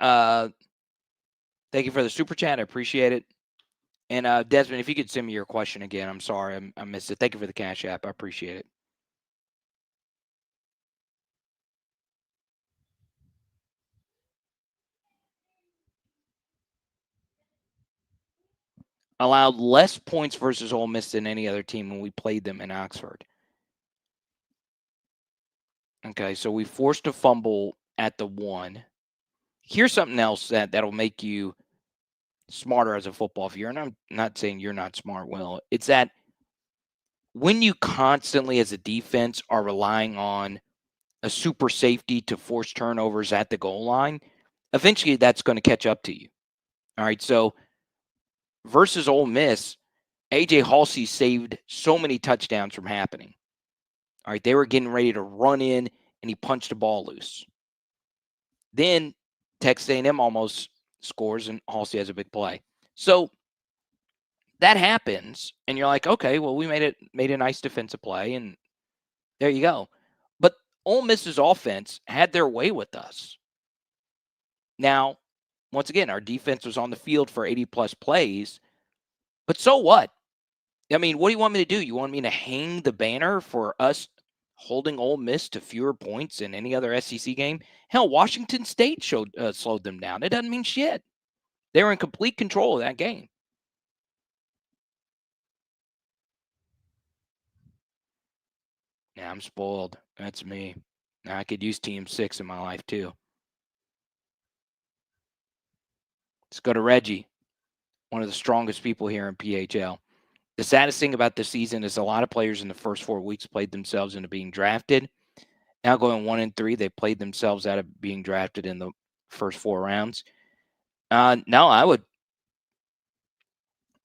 thank you for the super chat. I appreciate it. And Desmond, if you could send me your question again, I'm sorry I missed it. Thank you for the Cash App. I appreciate it. Allowed less points versus Ole Miss than any other team when we played them in Oxford. Okay, so we forced a fumble at the 1. Here's something else that'll make you smarter as a football viewer. And I'm not saying you're not smart, Will. It's that when you constantly as a defense are relying on a super safety to force turnovers at the goal line, eventually that's going to catch up to you. All right, so versus Ole Miss, A.J. Halsey saved so many touchdowns from happening. All right, they were getting ready to run in, and he punched the ball loose. Then Texas A&M almost scores, and Halsey has a big play. So that happens, and you're like, okay, well, we made a nice defensive play, and there you go. But Ole Miss's offense had their way with us. Now, once again, our defense was on the field for 80-plus plays, but so what? I mean, what do you want me to do? You want me to hang the banner for us holding Ole Miss to fewer points than any other SEC game? Hell, Washington State slowed them down. It doesn't mean shit. They were in complete control of that game. Yeah, I'm spoiled. That's me. Now, I could use Team 6 in my life, too. Let's go to Reggie, one of the strongest people here in PHL. The saddest thing about this season is a lot of players in the first 4 weeks played themselves into being drafted. Now going 1-3, they played themselves out of being drafted in the first 4 rounds. No, I would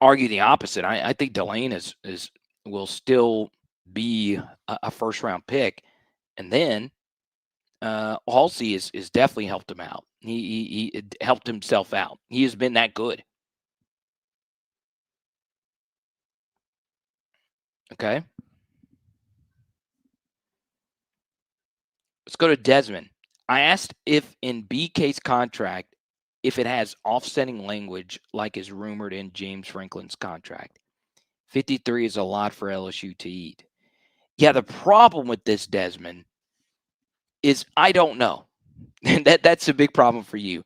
argue the opposite. I think Delane will still be a first-round pick, and then Halsey is definitely helped him out. He helped himself out. He has been that good. Okay. Let's go to Desmond. I asked if in BK's contract, if it has offsetting language like is rumored in James Franklin's contract. 53 is a lot for LSU to eat. Yeah, the problem with this, Desmond, is I don't know. And that's a big problem for you.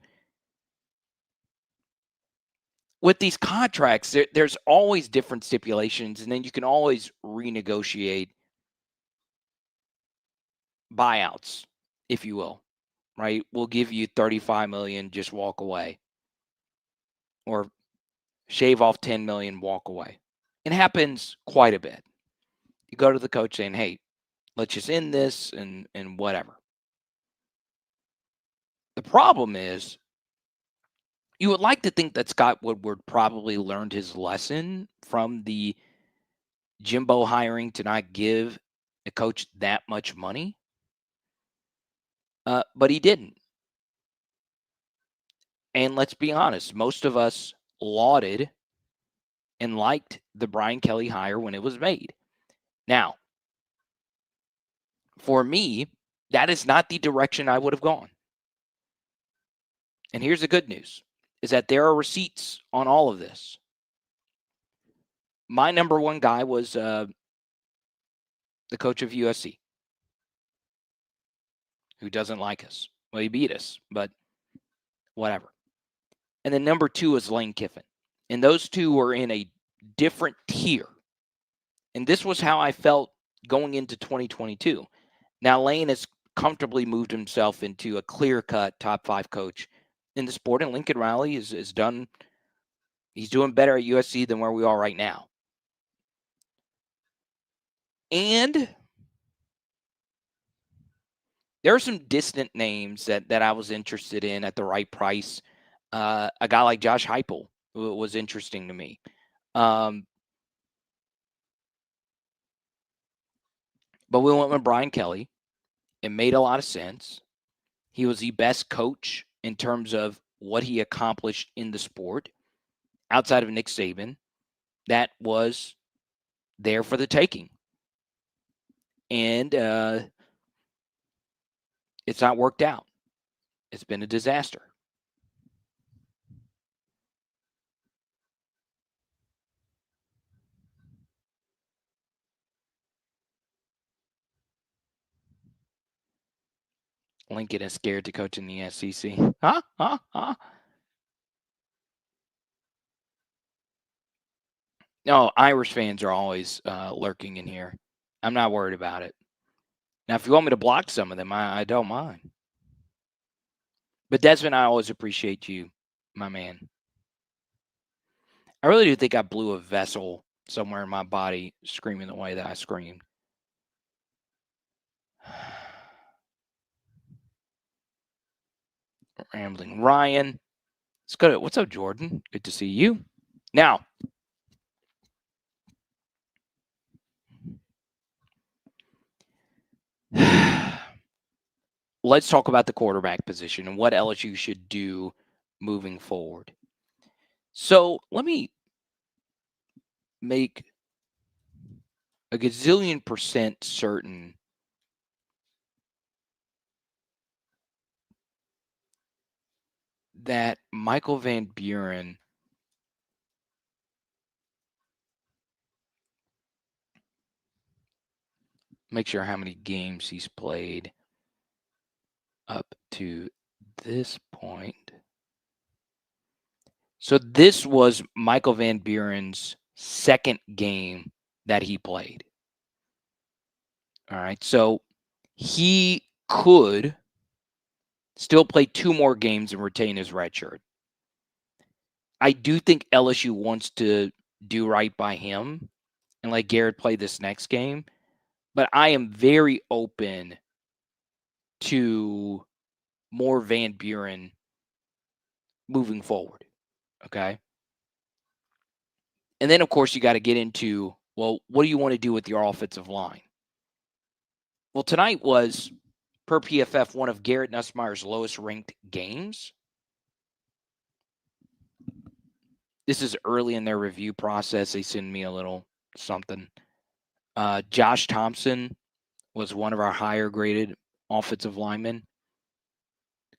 With these contracts, there's always different stipulations, and then you can always renegotiate buyouts, if you will, right? We'll give you $35 million, just walk away. Or shave off $10 million, walk away. It happens quite a bit. You go to the coach saying, hey, let's just end this and whatever. The problem is, you would like to think that Scott Woodward probably learned his lesson from the Jimbo hiring to not give a coach that much money. But he didn't. And let's be honest, most of us lauded and liked the Brian Kelly hire when it was made. Now, for me, that is not the direction I would have gone. And here's the good news, is that there are receipts on all of this. My number one guy was the coach of USC, who doesn't like us. Well, he beat us, but whatever. And then number 2 is Lane Kiffin. And those two were in a different tier. And this was how I felt going into 2022. Now, Lane has comfortably moved himself into a clear-cut top 5 coach in the sport. And Lincoln Riley is done. He's doing better at USC than where we are right now. And there are some distant names that I was interested in at the right price. A guy like Josh Heupel was interesting to me. But we went with Brian Kelly. It made a lot of sense. He was the best coach in terms of what he accomplished in the sport outside of Nick Saban. That was there for the taking. And it's not worked out. It's been a disaster. Lincoln is scared to coach in the SEC. No, Irish fans are always lurking in here. I'm not worried about it. Now, if you want me to block some of them, I don't mind. But Desmond, I always appreciate you, my man. I really do think I blew a vessel somewhere in my body screaming the way that I screamed. Rambling Ryan. Let's go to, what's up, Jordan? Good to see you. Now, let's talk about the quarterback position and what LSU should do moving forward. So let me make a gazillion percent certain that Michael Van Buren make sure how many games he's played up to this point. So this was Michael Van Buren's second game that he played. All right. So he could still play 2 more games and retain his red shirt. I do think LSU wants to do right by him and let Garrett play this next game. But I am very open to more Van Buren moving forward. Okay. And then, of course, you got to get into, well, what do you want to do with your offensive line? Well, tonight was, per PFF, one of Garrett Nussmeier's lowest ranked games. This is early in their review process. They send me a little something. Josh Thompson was one of our higher graded offensive linemen.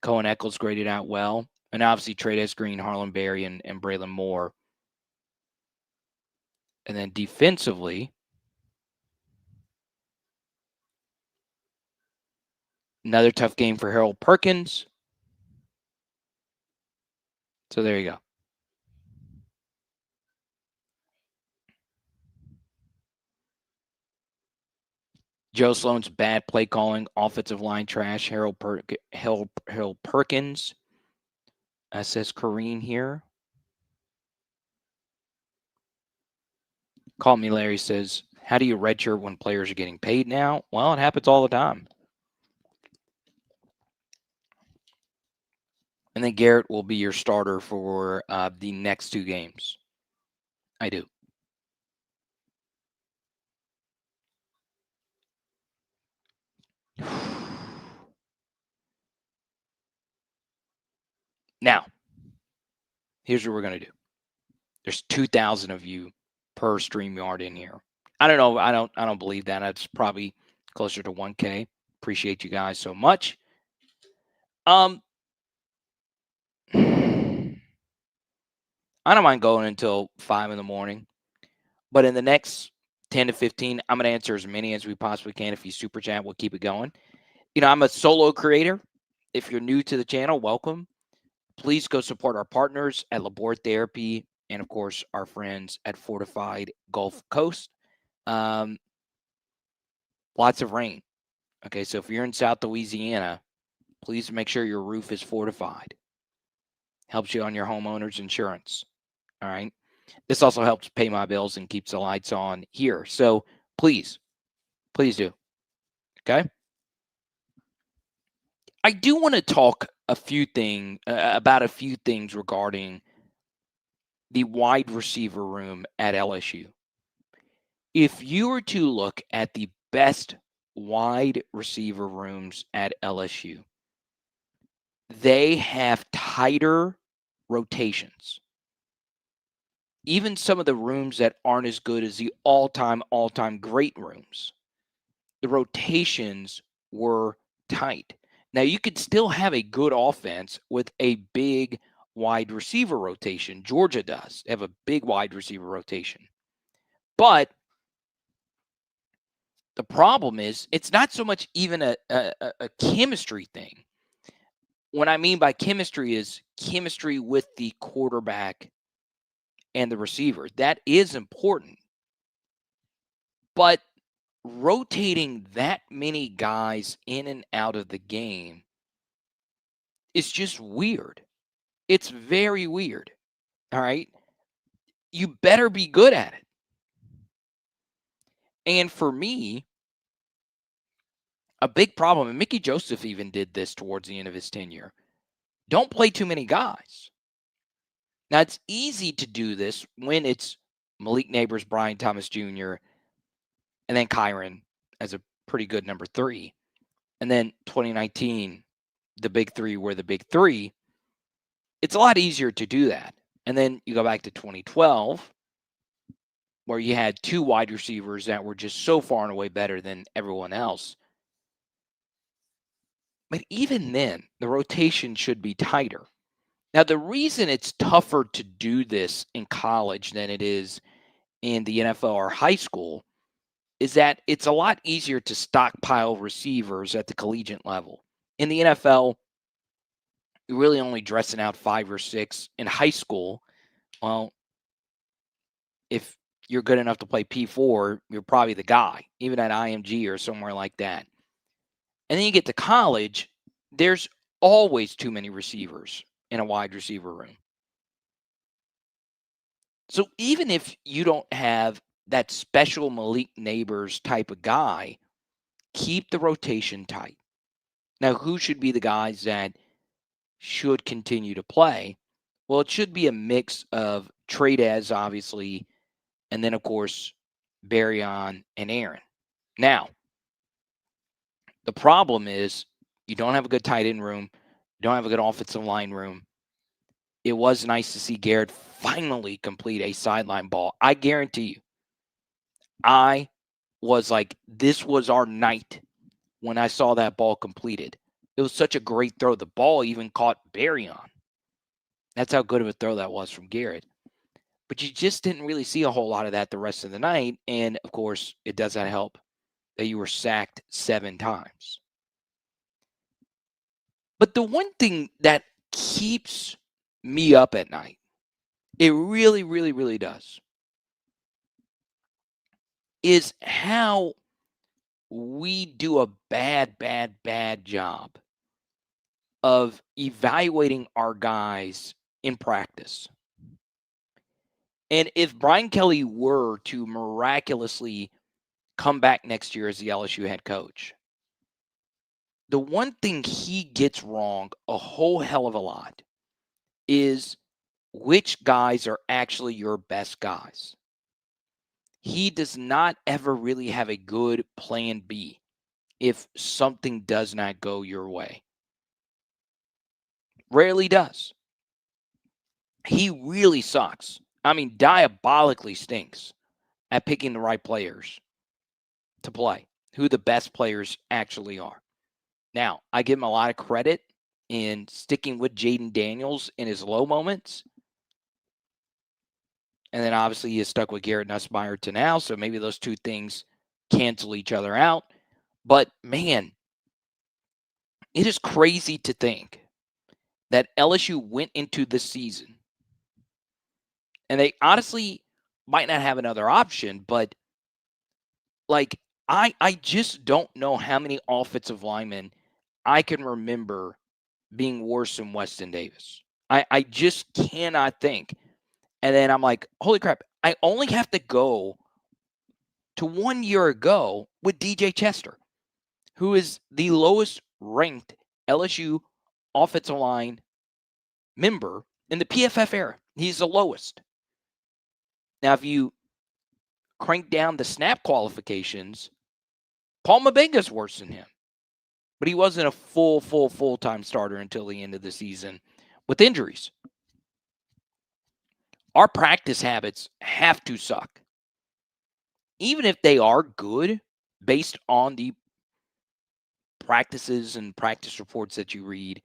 Cohen Eccles graded out well. And obviously, Trades Green, Harlan Berry, and Braylon Moore. And then defensively, another tough game for Harold Perkins. So there you go. Joe Sloan's bad play calling, offensive line trash. Harold Perkins, says Kareen here. Call Me Larry says, how do you redshirt when players are getting paid now? Well, it happens all the time. And then Garrett will be your starter for the next 2 games. I do. Now, here's what we're going to do. There's 2,000 of you per StreamYard in here. I don't know. I don't believe that. That's probably closer to 1K. Appreciate you guys so much. I don't mind going until 5 in the morning, but in the next 10 to 15, I'm going to answer as many as we possibly can. If you super chat, we'll keep it going. You know, I'm a solo creator. If you're new to the channel, welcome. Please go support our partners at Labor Therapy and, of course, our friends at Fortified Gulf Coast. Lots of rain. Okay, so if you're in South Louisiana, please make sure your roof is fortified. Helps you on your homeowner's insurance. All right. This also helps pay my bills and keeps the lights on here. So please do. Okay. I do want to talk about a few things regarding the wide receiver room at LSU. If you were to look at the best wide receiver rooms at LSU, they have tighter rotations. Even some of the rooms that aren't as good as the all-time great rooms, the rotations were tight. Now, you could still have a good offense with a big wide receiver rotation. Georgia does. They have a big wide receiver rotation. But the problem is it's not so much even a chemistry thing. What I mean by chemistry is chemistry with the quarterback and the receiver. That is important. But rotating that many guys in and out of the game is just weird. It's very weird. All right. You better be good at it. And for me, a big problem, and Mickey Joseph even did this towards the end of his tenure, don't play too many guys. Now, it's easy to do this when it's Malik Neighbors, Brian Thomas Jr., and then Kyron as a pretty good number 3. And then 2019, the big 3 were the big 3. It's a lot easier to do that. And then you go back to 2012, where you had two wide receivers that were just so far and away better than everyone else. But even then, the rotation should be tighter. Now, the reason it's tougher to do this in college than it is in the NFL or high school is that it's a lot easier to stockpile receivers at the collegiate level. In the NFL, you're really only dressing out 5 or 6. In high school, well, if you're good enough to play P4, you're probably the guy, even at IMG or somewhere like that. And then you get to college, there's always too many receivers in a wide receiver room. So even if you don't have that special Malik Neighbors type of guy, keep the rotation tight. Now, who should be the guys that should continue to play? Well, it should be a mix of Tradez, obviously, and then, of course, Barryon and Aaron. Now, the problem is you don't have a good tight end room. You don't have a good offensive line room. It was nice to see Garrett finally complete a sideline ball. I guarantee you, I was like, this was our night when I saw that ball completed. It was such a great throw. The ball even caught Barryon. That's how good of a throw that was from Garrett. But you just didn't really see a whole lot of that the rest of the night. And, of course, it doesn't help that you were sacked 7 times. But the one thing that keeps me up at night, it really, really, really does, is how we do a bad job of evaluating our guys in practice. And if Brian Kelly were to miraculously come back next year as the LSU head coach, the one thing he gets wrong a whole hell of a lot is which guys are actually your best guys. He does not ever really have a good plan B if something does not go your way. Rarely does. He really sucks. I mean, diabolically stinks at picking the right players to play, who the best players actually are. Now, I give him a lot of credit in sticking with Jaden Daniels in his low moments. And then obviously he is stuck with Garrett Nussmeier to now, so maybe those two things cancel each other out. But, man, it is crazy to think that LSU went into the season, and they honestly might not have another option, but, like, I just don't know how many offensive linemen I can remember being worse than Weston Davis. I just cannot think. And then I'm like, holy crap, I only have to go to 1 year ago with DJ Chester, who is the lowest ranked LSU offensive line member in the PFF era. He's the lowest. Now, if you crank down the snap qualifications, Paul Mabenga's worse than him. But he wasn't a full-time starter until the end of the season with injuries. Our practice habits have to suck. Even if they are good based on the practices and practice reports that you read,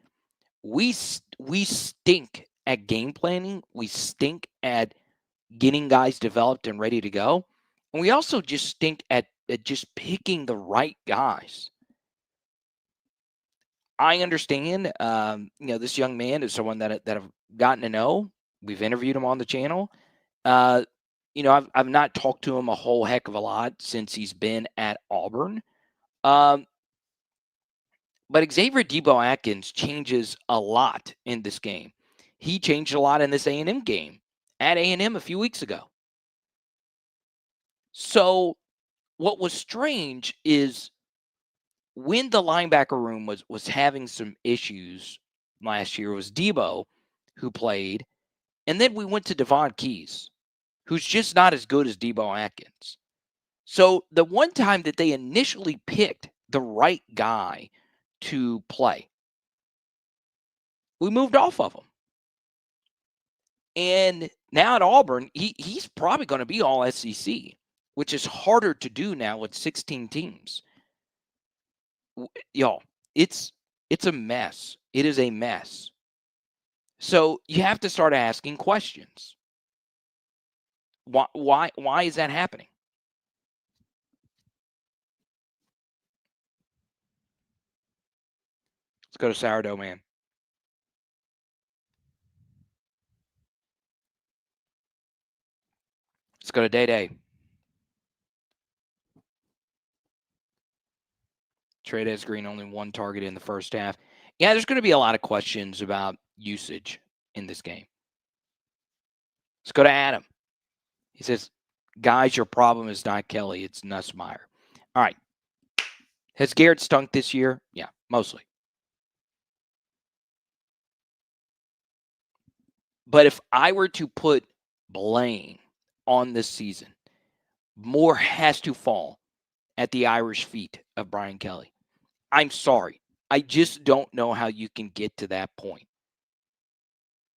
we stink at game planning. We stink at getting guys developed and ready to go. And we also just stink at just picking the right guys. I understand, this young man is someone that I've gotten to know. We've interviewed him on the channel. I've not talked to him a whole heck of a lot since he's been at Auburn. But Xavier Debo-Atkins changes a lot in this game. He changed a lot in this A&M game at A&M a few weeks ago. So what was strange is when the linebacker room was having some issues last year, it was Debo who played, and then we went to Devon Keys, who's just not as good as Debo-Atkins. So the one time that they initially picked the right guy to play, we moved off of him. And now at Auburn, he's probably going to be all SEC, which is harder to do now with 16 teams. Y'all, it's a mess. It is a mess. So you have to start asking questions. Why is that happening? Let's go to Sourdough Man. Let's go to Day Day. Trades Green only one target in the first half. Yeah, there's going to be a lot of questions about usage in this game. Let's go to Adam. He says, guys, your problem is not Kelly, it's Nussmeier. All right. Has Garrett stunk this year? Yeah, mostly. But if I were to put blame on this season, more has to fall at the Irish feet of Brian Kelly. I'm sorry. I just don't know how you can get to that point.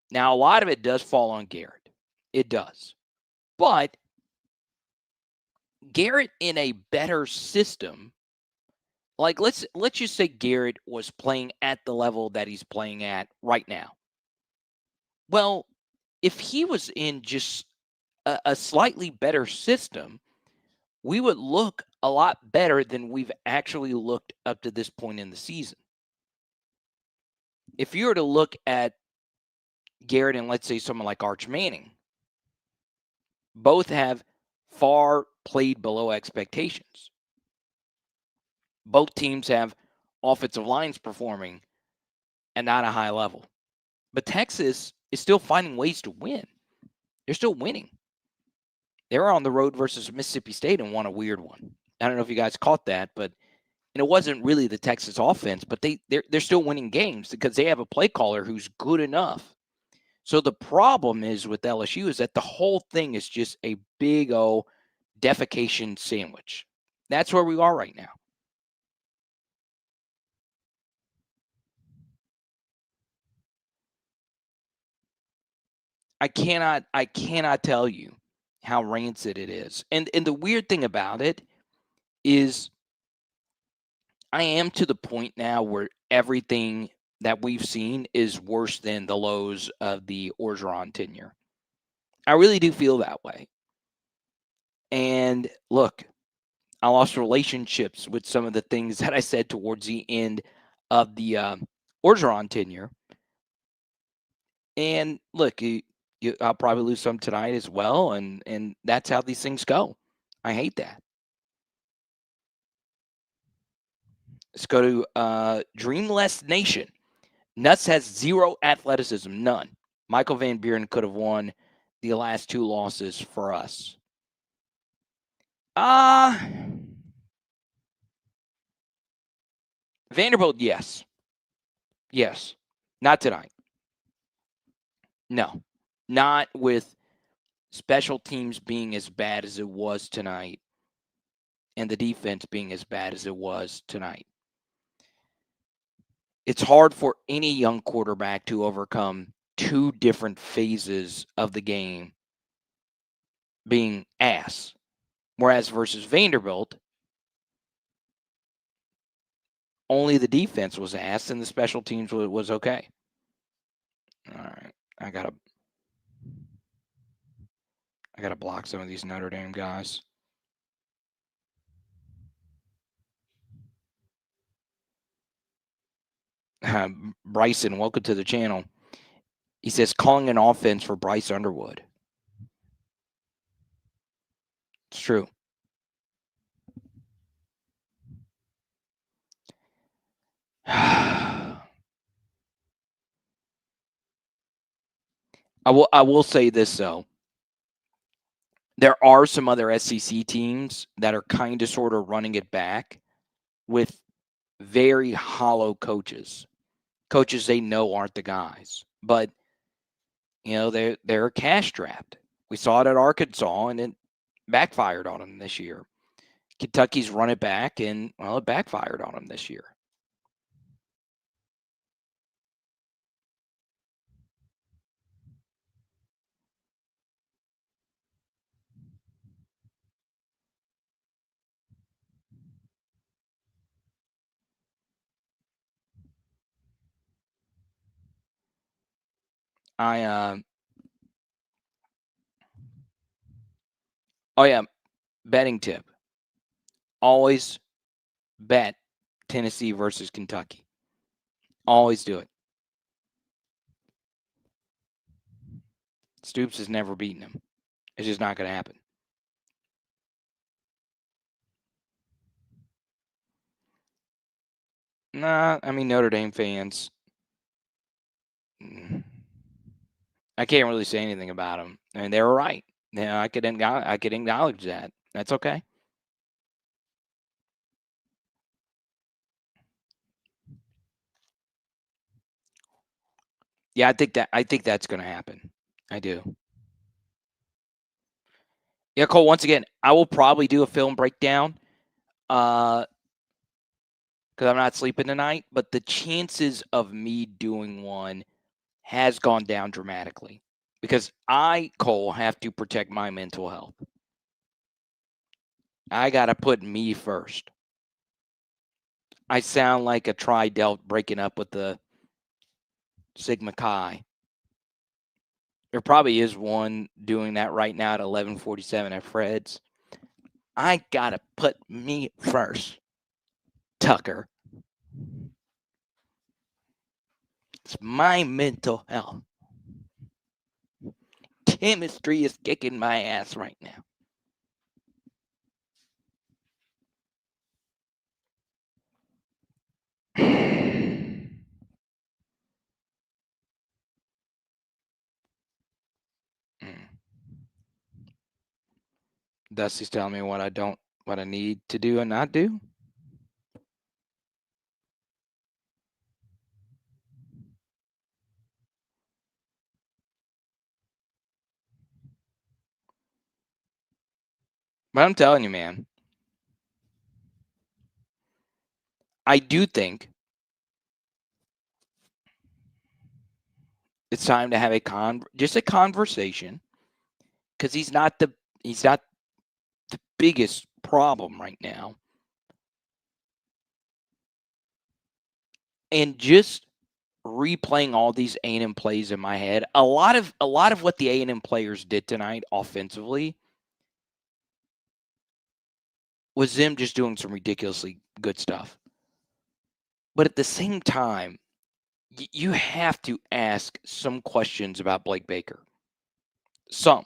Now, a lot of it does fall on Garrett. It does. But Garrett in a better system, like let's just say Garrett was playing at the level that he's playing at right now. Well, if he was in just a slightly better system, we would look a lot better than we've actually looked up to this point in the season. If you were to look at Garrett and let's say someone like Arch Manning, both have far played below expectations. Both teams have offensive lines performing at not a high level. But Texas is still finding ways to win. They're still winning. They were on the road versus Mississippi State and won a weird one. I don't know if you guys caught that, but it wasn't really the Texas offense, but they're still winning games because they have a play caller who's good enough. So the problem is with LSU is that the whole thing is just a big old defecation sandwich. That's where we are right now. I cannot tell you how rancid it is. And the weird thing about it is I am to the point now where everything that we've seen is worse than the lows of the Orgeron tenure. I really do feel that way. And look, I lost relationships with some of the things that I said towards the end of the Orgeron tenure. And look, I'll probably lose some tonight as well, and that's how these things go. I hate that. Let's go to Dreamless Nation. Nuts has zero athleticism, none. Michael Van Buren could have won the last two losses for us. Vanderbilt, yes. Yes. Not tonight. No. Not with special teams being as bad as it was tonight and the defense being as bad as it was tonight. It's hard for any young quarterback to overcome two different phases of the game being ass. Whereas versus Vanderbilt, only the defense was ass and the special teams was okay. All right. I gotta block some of these Notre Dame guys. Bryson, welcome to the channel. He says calling an offense for Bryce Underwood. It's true. I will say this though. There are some other SEC teams that are kind of sort of running it back with very hollow coaches. Coaches they know aren't the guys. But you know, they're cash strapped. We saw it at Arkansas and it backfired on them this year. Kentucky's run it back and well, it backfired on them this year. Oh yeah, betting tip. Always bet Tennessee versus Kentucky. Always do it. Stoops has never beaten him. It's just not going to happen. Nah, I mean Notre Dame fans. I can't really say anything about them. I mean, they were right. Yeah, I could acknowledge that. That's okay. Yeah, I think that's going to happen. I do. Yeah, Cole. Once again, I will probably do a film breakdown. Because I'm not sleeping tonight. But the chances of me doing one has gone down dramatically because I, Cole, have to protect my mental health. I got to put me first. I sound like a tri-delt breaking up with the Sigma Chi. There probably is one doing that right now at 11:47 at Fred's. I got to put me first, Tucker. It's my mental health. Chemistry is kicking my ass right now. Dusty's telling me what I need to do and not do. But I'm telling you, man, I do think it's time to have a conversation because he's not the biggest problem right now. And just replaying all these A&M plays in my head, a lot of what the A&M players did tonight offensively was them just doing some ridiculously good stuff. But at the same time, you have to ask some questions about Blake Baker. Some.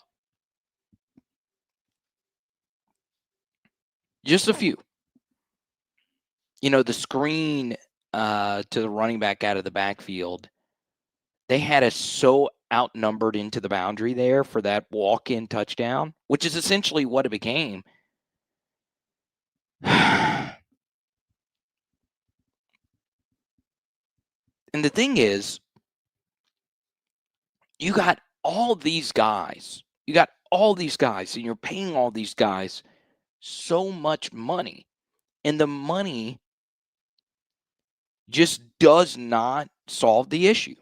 Just a few. You know, the screen to the running back out of the backfield, they had us so outnumbered into the boundary there for that walk-in touchdown, which is essentially what it became. And the thing is, you got all these guys. And you're paying all these guys so much money. And the money just does not solve the issue.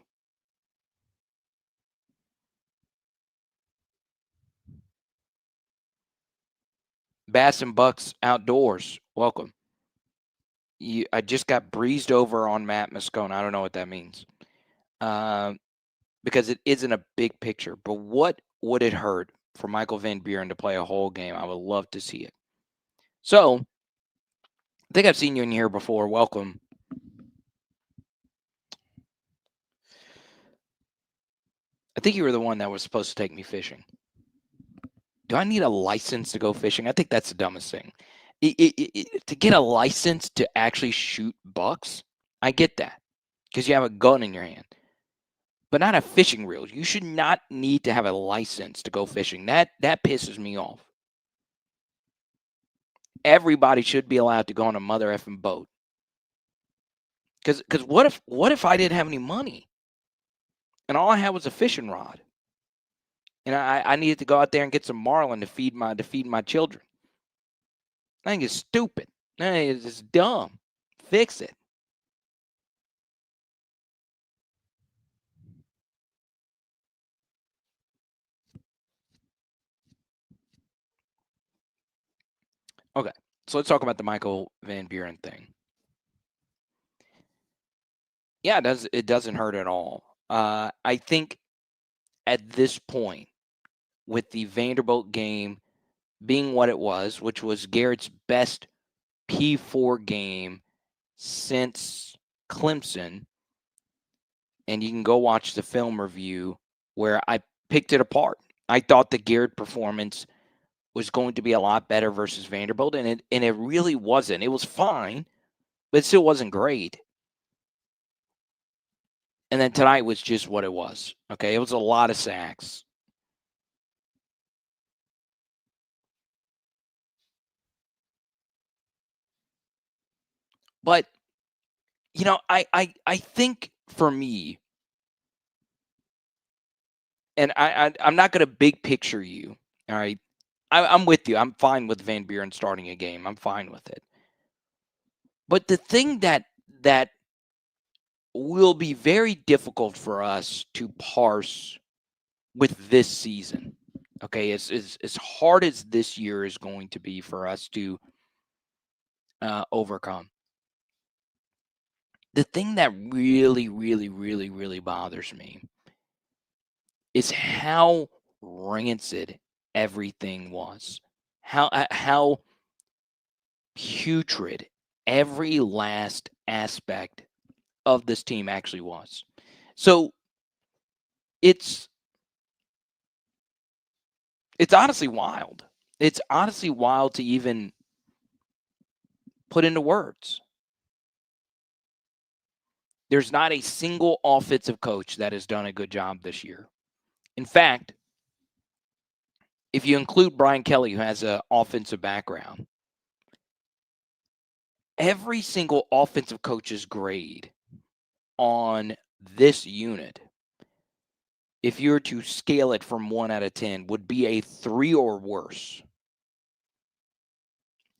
Bass and Bucks Outdoors, welcome. I just got breezed over on Matt Moscone. I don't know what that means. Because it isn't a big picture. But what would it hurt for Michael Van Buren to play a whole game? I would love to see it. So, I think I've seen you in here before. Welcome. I think you were the one that was supposed to take me fishing. Do I need a license to go fishing? I think that's the dumbest thing. To get a license to actually shoot bucks, I get that because you have a gun in your hand, but not a fishing reel. You should not need to have a license to go fishing. That pisses me off. Everybody should be allowed to go on a mother effing boat. Because what if I didn't have any money and all I had was a fishing rod, and I needed to go out there and get some marlin to feed my children? I think it's stupid. I think it's dumb. Fix it. Okay, so let's talk about the Michael Van Buren thing. Yeah, it doesn't hurt at all. I think at this point, with the Vanderbilt game being what it was, which was Garrett's best P4 game since Clemson, and you can go watch the film review where I picked it apart. I thought the Garrett performance was going to be a lot better versus Vanderbilt, and it really wasn't. It was fine, but it still wasn't great. And then tonight was just what it was. Okay, it was a lot of sacks. But, you know, I think for me, and I'm not going to big picture you, all right? I'm with you. I'm fine with Van Buren starting a game. I'm fine with it. But the thing that will be very difficult for us to parse with this season, okay, as hard as this year is going to be for us to overcome. The thing that really, really, really, really bothers me is how rancid everything was. How putrid every last aspect of this team actually was. So it's honestly wild. It's honestly wild to even put into words. There's not a single offensive coach that has done a good job this year. In fact, if you include Brian Kelly, who has an offensive background, every single offensive coach's grade on this unit, if you were to scale it from 1 out of 10, would be a 3 or worse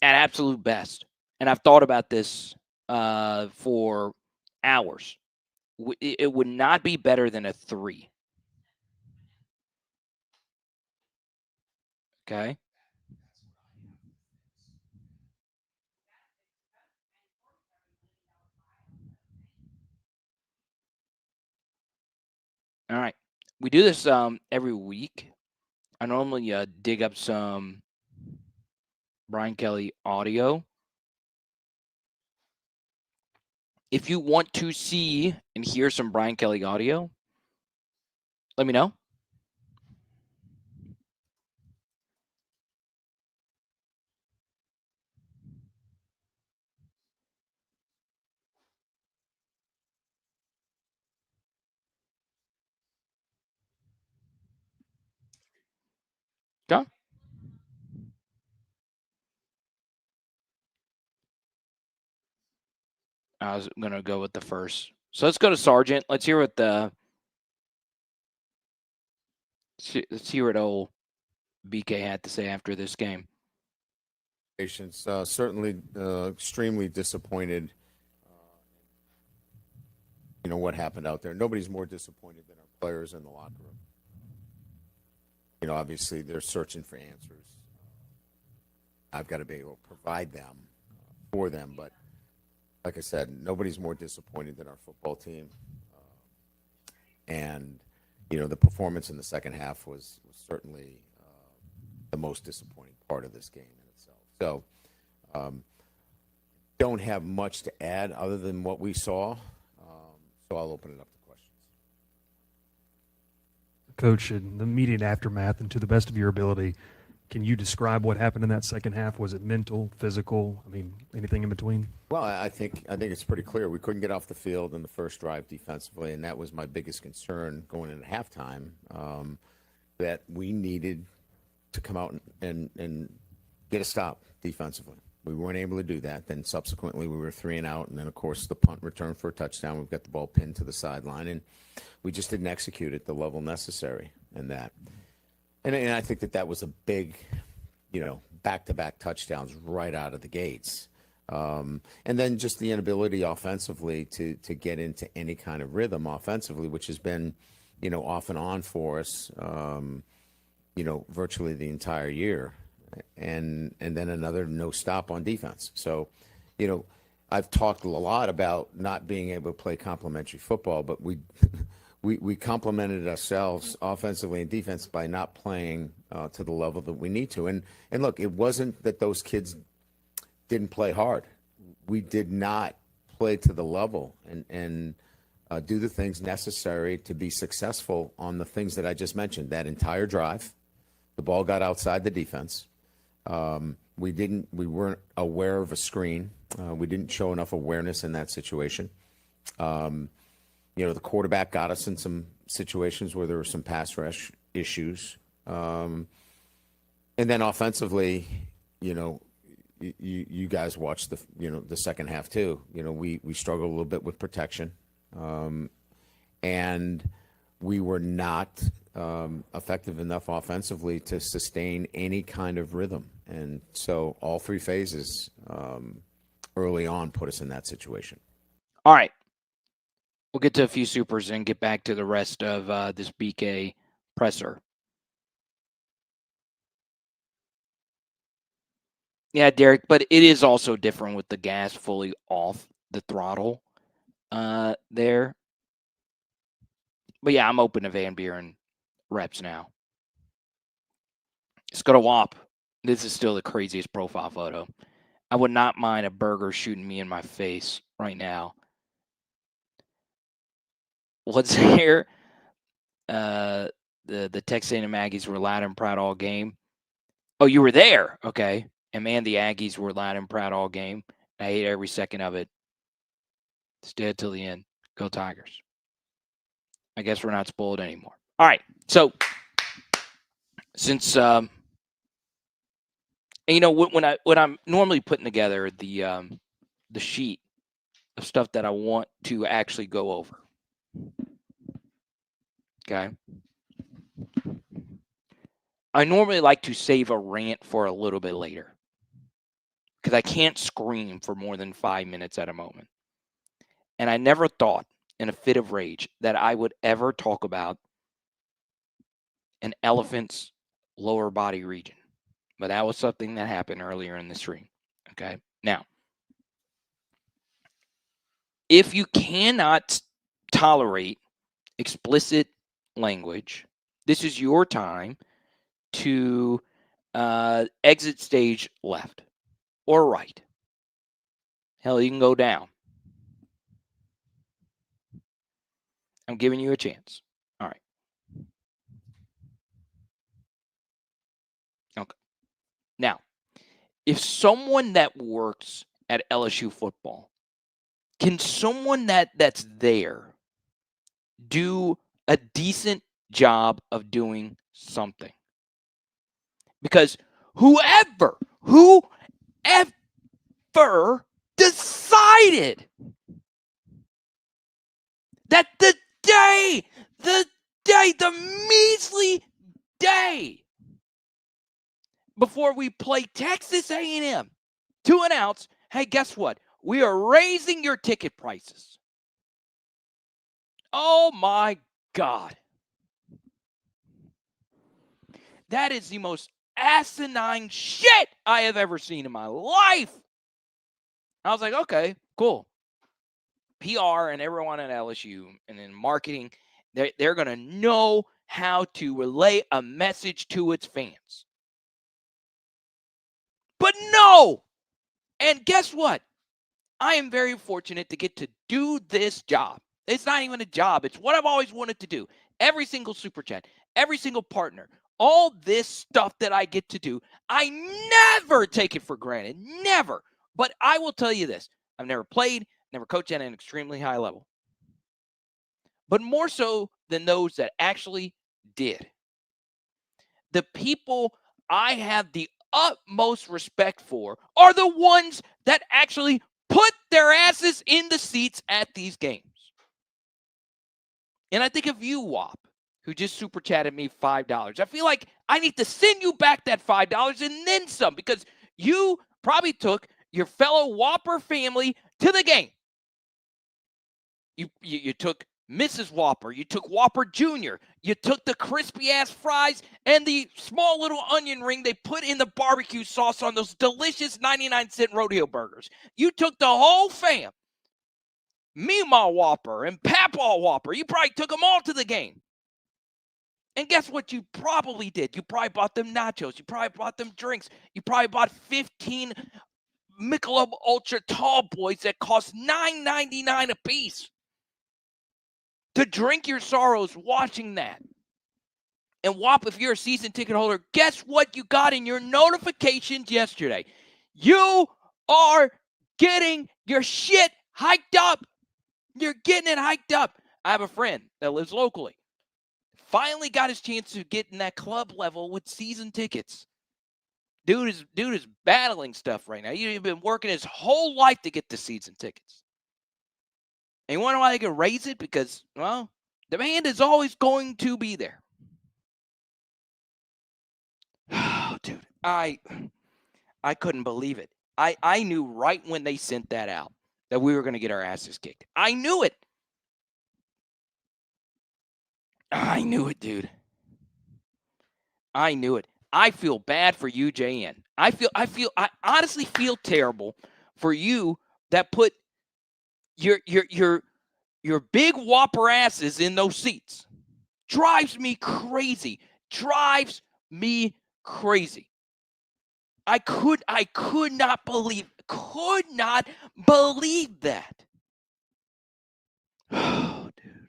at absolute best. And I've thought about this for hours. It would not be better than a 3. Okay. All right. We do this every week. I normally dig up some Brian Kelly audio. If you want to see and hear some Brian Kelly audio, let me know. Okay. I was going to go with the first. So let's go to Sargent. Let's hear what let's hear what old BK had to say after this game. Patience, certainly extremely disappointed. You know what happened out there. Nobody's more disappointed than our players in the locker room. You know, obviously they're searching for answers. I've got to be able to provide them for them, but like I said, nobody's more disappointed than our football team. And you know, the performance in the second half was certainly the most disappointing part of this game in itself. So, don't have much to add other than what we saw. So I'll open it up to questions. Coach, in the immediate aftermath and to the best of your ability, can you describe what happened in that second half? Was it mental, physical? I mean, anything in between? Well, I think it's pretty clear. We couldn't get off the field in the first drive defensively, and that was my biggest concern going into halftime, that we needed to come out and get a stop defensively. We weren't able to do that. Then subsequently we were 3 and out, and then, of course, the punt return for a touchdown. We've got the ball pinned to the sideline, and we just didn't execute at the level necessary in that. And I think that was a big, you know, back-to-back touchdowns right out of the gates. And then just the inability offensively to get into any kind of rhythm offensively, which has been, you know, off and on for us, you know, virtually the entire year. And then another no stop on defense. So, you know, I've talked a lot about not being able to play complementary football, but we we complemented ourselves offensively and defense by not playing to the level that we need to. And look, it wasn't that those kids didn't play hard. We did not play to the level and do the things necessary to be successful on the things that I just mentioned. That entire drive, the ball got outside the defense. We weren't aware of a screen. We didn't show enough awareness in that situation. The quarterback got us in some situations where there were some pass rush issues. And then offensively, you guys watched the second half too. We struggled a little bit with protection. And we were not effective enough offensively to sustain any kind of rhythm. And so all three phases early on put us in that situation. All right. We'll get to a few supers and get back to the rest of this BK presser. Yeah, Derek, but it is also different with the gas fully off the throttle there. But yeah, I'm open to Van Buren reps now. Let's go to WAP. This is still the craziest profile photo. I would not mind a burger shooting me in my face right now. What's here? The Texas A&M Aggies were loud and proud all game. Oh, you were there. Okay. And man, the Aggies were loud and proud all game. I hate every second of it. It's dead till the end. Go Tigers. I guess we're not spoiled anymore. All right. So since when I'm normally putting together the sheet of stuff that I want to actually go over. Okay. I normally like to save a rant for a little bit later because I can't scream for more than 5 minutes at a moment. And I never thought in a fit of rage that I would ever talk about an elephant's lower body region. But that was something that happened earlier in the stream. Okay. Now, if you cannot tolerate explicit language, this is your time to exit stage left or right. Hell, you can go down. I'm giving you a chance. All right. Okay. Now, if someone that works at LSU football, can someone that's there do a decent job of doing something? Because whoever decided that the measly day before we play Texas A&M to announce, hey, guess what? We are raising your ticket prices. Oh, my God. That is the most asinine shit I have ever seen in my life. I was like, okay, cool. PR and everyone at LSU and then marketing, they're going to know how to relay a message to its fans. But no! And guess what? I am very fortunate to get to do this job. It's not even a job. It's what I've always wanted to do. Every single super chat, every single partner, all this stuff that I get to do, I never take it for granted. Never. But I will tell you this. I've never played, never coached at an extremely high level. But more so than those that actually did. The people I have the utmost respect for are the ones that actually put their asses in the seats at these games. And I think of you, WAP, who just super chatted me $5. I feel like I need to send you back that $5 and then some, because you probably took your fellow Whopper family to the game. You took Mrs. Whopper, you took Whopper Jr., you took the crispy-ass fries and the small little onion ring they put in the barbecue sauce on those delicious 99-cent rodeo burgers. You took the whole fam Meemaw Whopper and Papaw Whopper. You probably took them all to the game. And guess what you probably did? You probably bought them nachos. You probably bought them drinks. You probably bought 15 Michelob Ultra Tall Boys that cost $9.99 a piece to drink your sorrows watching that. And WAP, if you're a season ticket holder, guess what you got in your notifications yesterday? You are getting your shit hiked up. You're getting it hiked up. I have a friend that lives locally. Finally got his chance to get in that club level with season tickets. Dude is battling stuff right now. He's been working his whole life to get the season tickets. And you wonder why they can raise it? Because, well, demand is always going to be there. Oh, dude, I couldn't believe it. I knew right when they sent that out that we were going to get our asses kicked. I knew it. I knew it, dude. I knew it. I feel bad for you, JN. I honestly feel terrible for you that put your big whopper asses in those seats. Drives me crazy. Drives me crazy. I could not believe that. Oh, dude.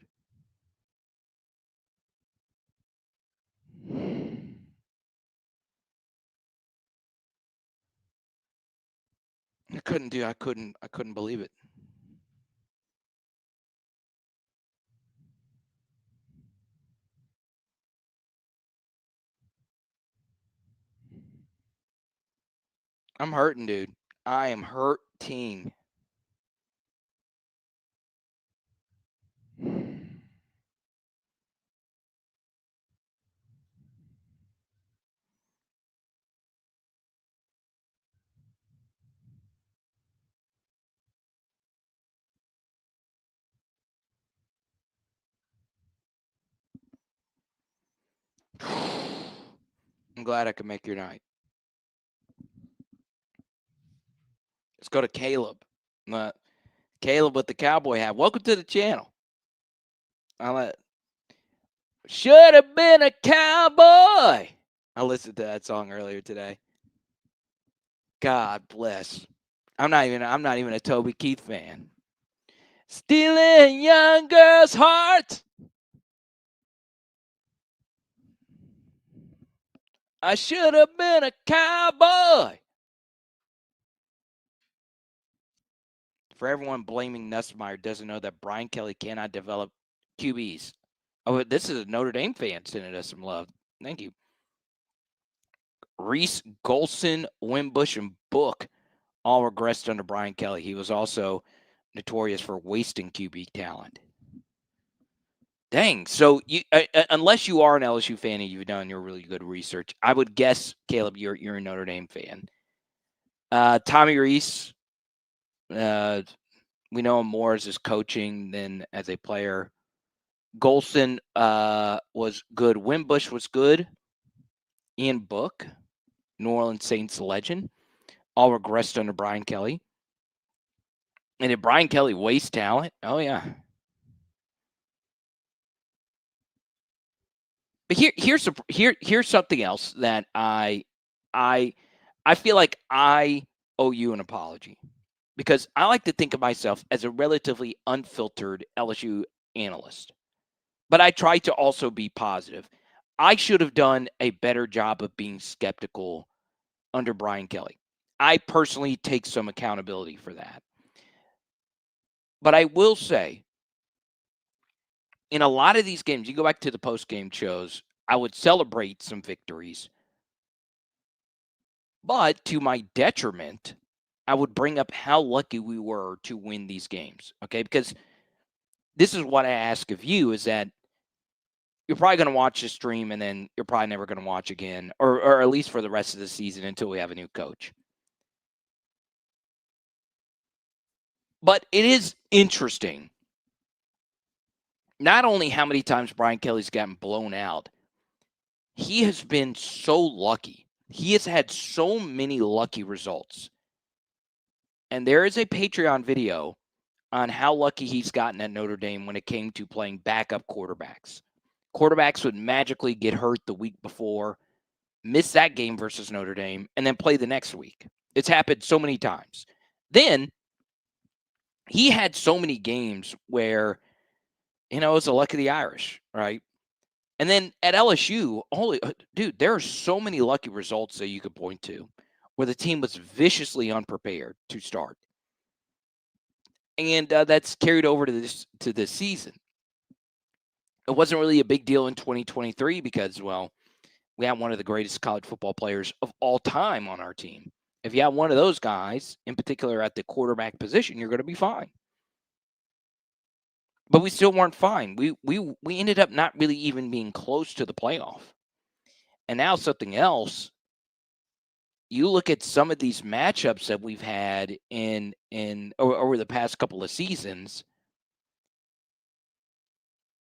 I couldn't believe it. I'm hurting, dude. I am hurting. I'm glad I could make your night. Let's go to Caleb. Caleb with the cowboy hat. Welcome to the channel. Should have been a cowboy. I listened to that song earlier today. God bless. I'm not even a Toby Keith fan. Stealing young girl's heart. I should have been a cowboy. For everyone blaming Nussmeier doesn't know that Brian Kelly cannot develop QBs. Oh, this is a Notre Dame fan sending us some love. Thank you. Reese, Golson, Wimbush, and Book all regressed under Brian Kelly. He was also notorious for wasting QB talent. Dang. So you, unless you are an LSU fan and you've done your really good research, I would guess, Caleb, you're a Notre Dame fan. Tommy Reese, we know him more as his coaching than as a player. Golson was good. Wimbush was good. Ian Book, New Orleans Saints legend, all regressed under Brian Kelly. And did Brian Kelly waste talent? Oh, yeah. But here's something else that I feel like I owe you an apology, because I like to think of myself as a relatively unfiltered LSU analyst, but I try to also be positive. I should have done a better job of being skeptical under Brian Kelly. I personally take some accountability for that. But I will say, in a lot of these games, you go back to the post-game shows, I would celebrate some victories. But to my detriment, I would bring up how lucky we were to win these games, okay? Because this is what I ask of you, is that you're probably going to watch the stream and then you're probably never going to watch again, or at least for the rest of the season until we have a new coach. But it is interesting, not only how many times Brian Kelly's gotten blown out, he has been so lucky. He has had so many lucky results. And there is a Patreon video on how lucky he's gotten at Notre Dame when it came to playing backup quarterbacks. Quarterbacks would magically get hurt the week before, miss that game versus Notre Dame, and then play the next week. It's happened so many times. Then he had so many games where, it was the luck of the Irish, right? And then at LSU, dude, there are so many lucky results that you could point to where the team was viciously unprepared to start. And that's carried over to this season. It wasn't really a big deal in 2023 because, well, we have one of the greatest college football players of all time on our team. If you have one of those guys, in particular at the quarterback position, you're going to be fine. But we still weren't fine. We ended up not really even being close to the playoff. And now something else. You look at some of these matchups that we've had over the past couple of seasons.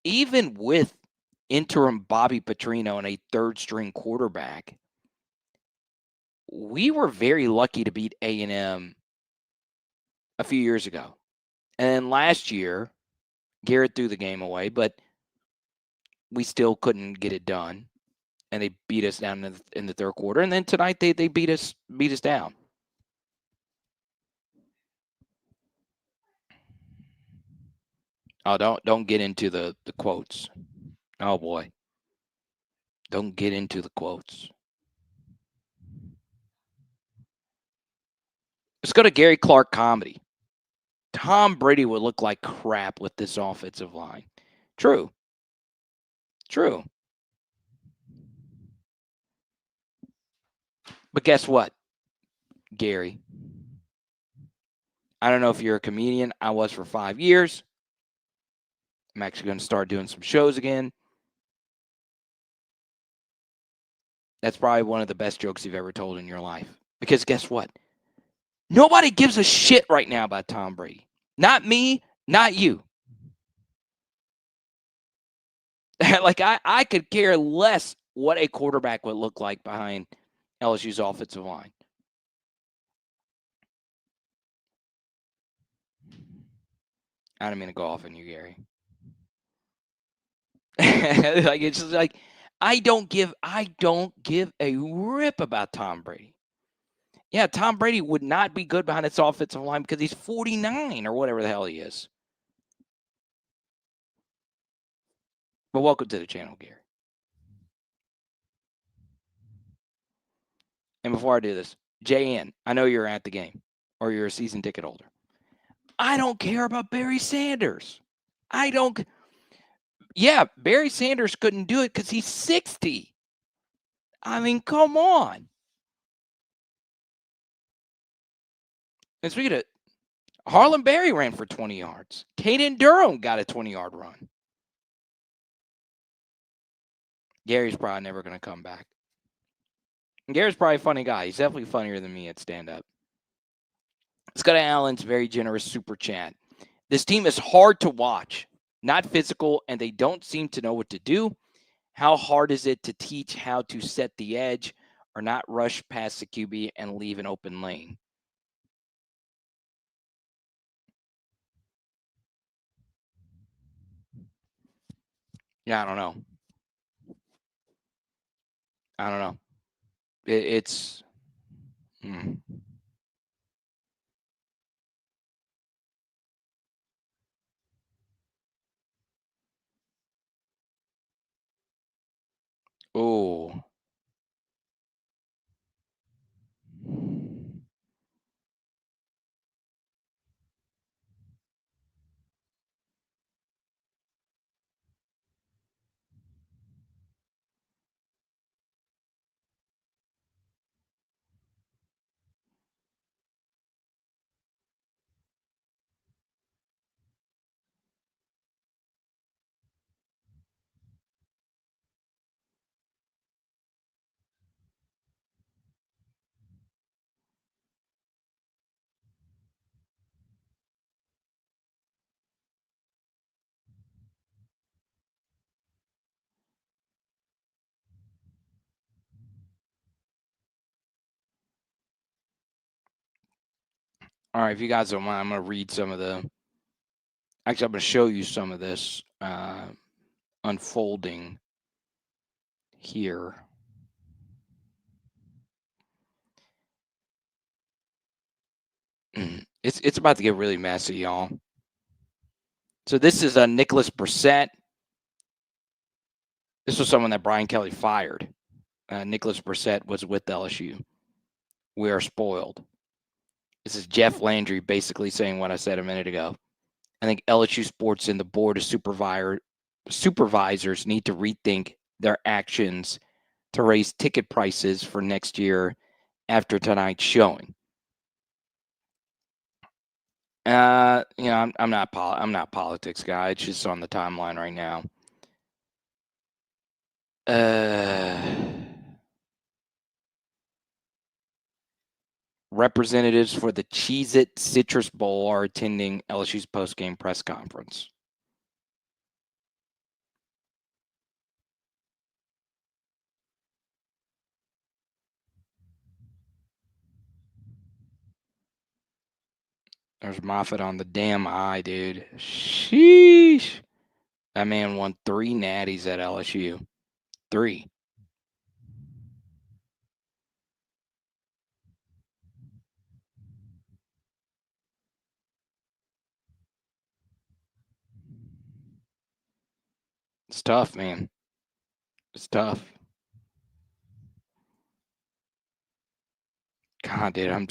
Even with interim Bobby Petrino and a third-string quarterback, we were very lucky to beat A&M a few years ago. And then last year, Garrett threw the game away, but we still couldn't get it done. And they beat us down in the third quarter. And then tonight they beat us down. Oh, don't get into the quotes. Oh boy. Don't get into the quotes. Let's go to Gary Clark comedy. Tom Brady would look like crap with this offensive line. True. But guess what, Gary? I don't know if you're a comedian. I was for 5 years. I'm actually going to start doing some shows again. That's probably one of the best jokes you've ever told in your life. Because guess what? Nobody gives a shit right now about Tom Brady. Not me, not you. Like, I could care less what a quarterback would look like behind LSU's offensive line. I don't mean to go off on you, Gary. Like, it's just like, I don't give a rip about Tom Brady. Yeah, Tom Brady would not be good behind its offensive line because he's 49 or whatever the hell he is. But welcome to the channel, Gary. And before I do this, JN, I know you're at the game or you're a season ticket holder. I don't care about Barry Sanders. Yeah, Barry Sanders couldn't do it because he's 60. I mean, come on. And speaking of, Harlan Berry ran for 20 yards. Caden Durham got a 20-yard run. Gary's probably never going to come back. And Gary's probably a funny guy. He's definitely funnier than me at stand-up. Let's go to Allen's very generous super chat. This team is hard to watch, not physical, and they don't seem to know what to do. How hard is it to teach how to set the edge or not rush past the QB and leave an open lane? Yeah, I don't know. It's Oh. All right, if you guys don't mind, I'm going to read some of the Actually, I'm going to show you some of this unfolding here. It's about to get really messy, y'all. So this is a Nicholas Brissett. This was someone that Brian Kelly fired. Nicholas Brissett was with LSU. We are spoiled. This is Jeff Landry basically saying what I said a minute ago. I think LSU sports and the board of supervisors need to rethink their actions to raise ticket prices for next year after tonight's showing. I'm not politics guy. It's just on the timeline right now. Representatives for the Cheez-It Citrus Bowl are attending LSU's postgame press conference. There's Moffitt on the damn eye, dude. Sheesh. That man won 3 natties at LSU. 3. It's tough, man. It's tough. God, dude, I'm.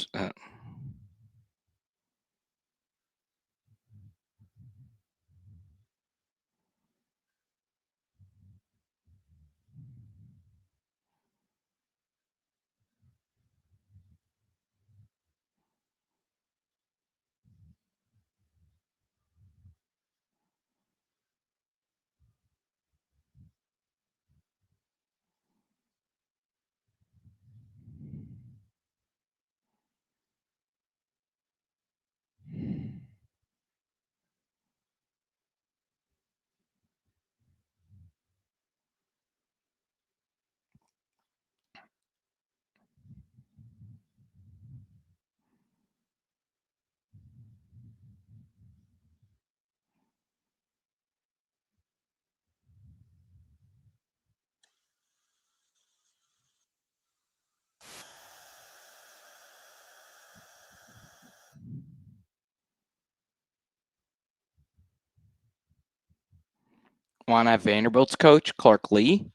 Want to have Vanderbilt's coach, Clark Lee?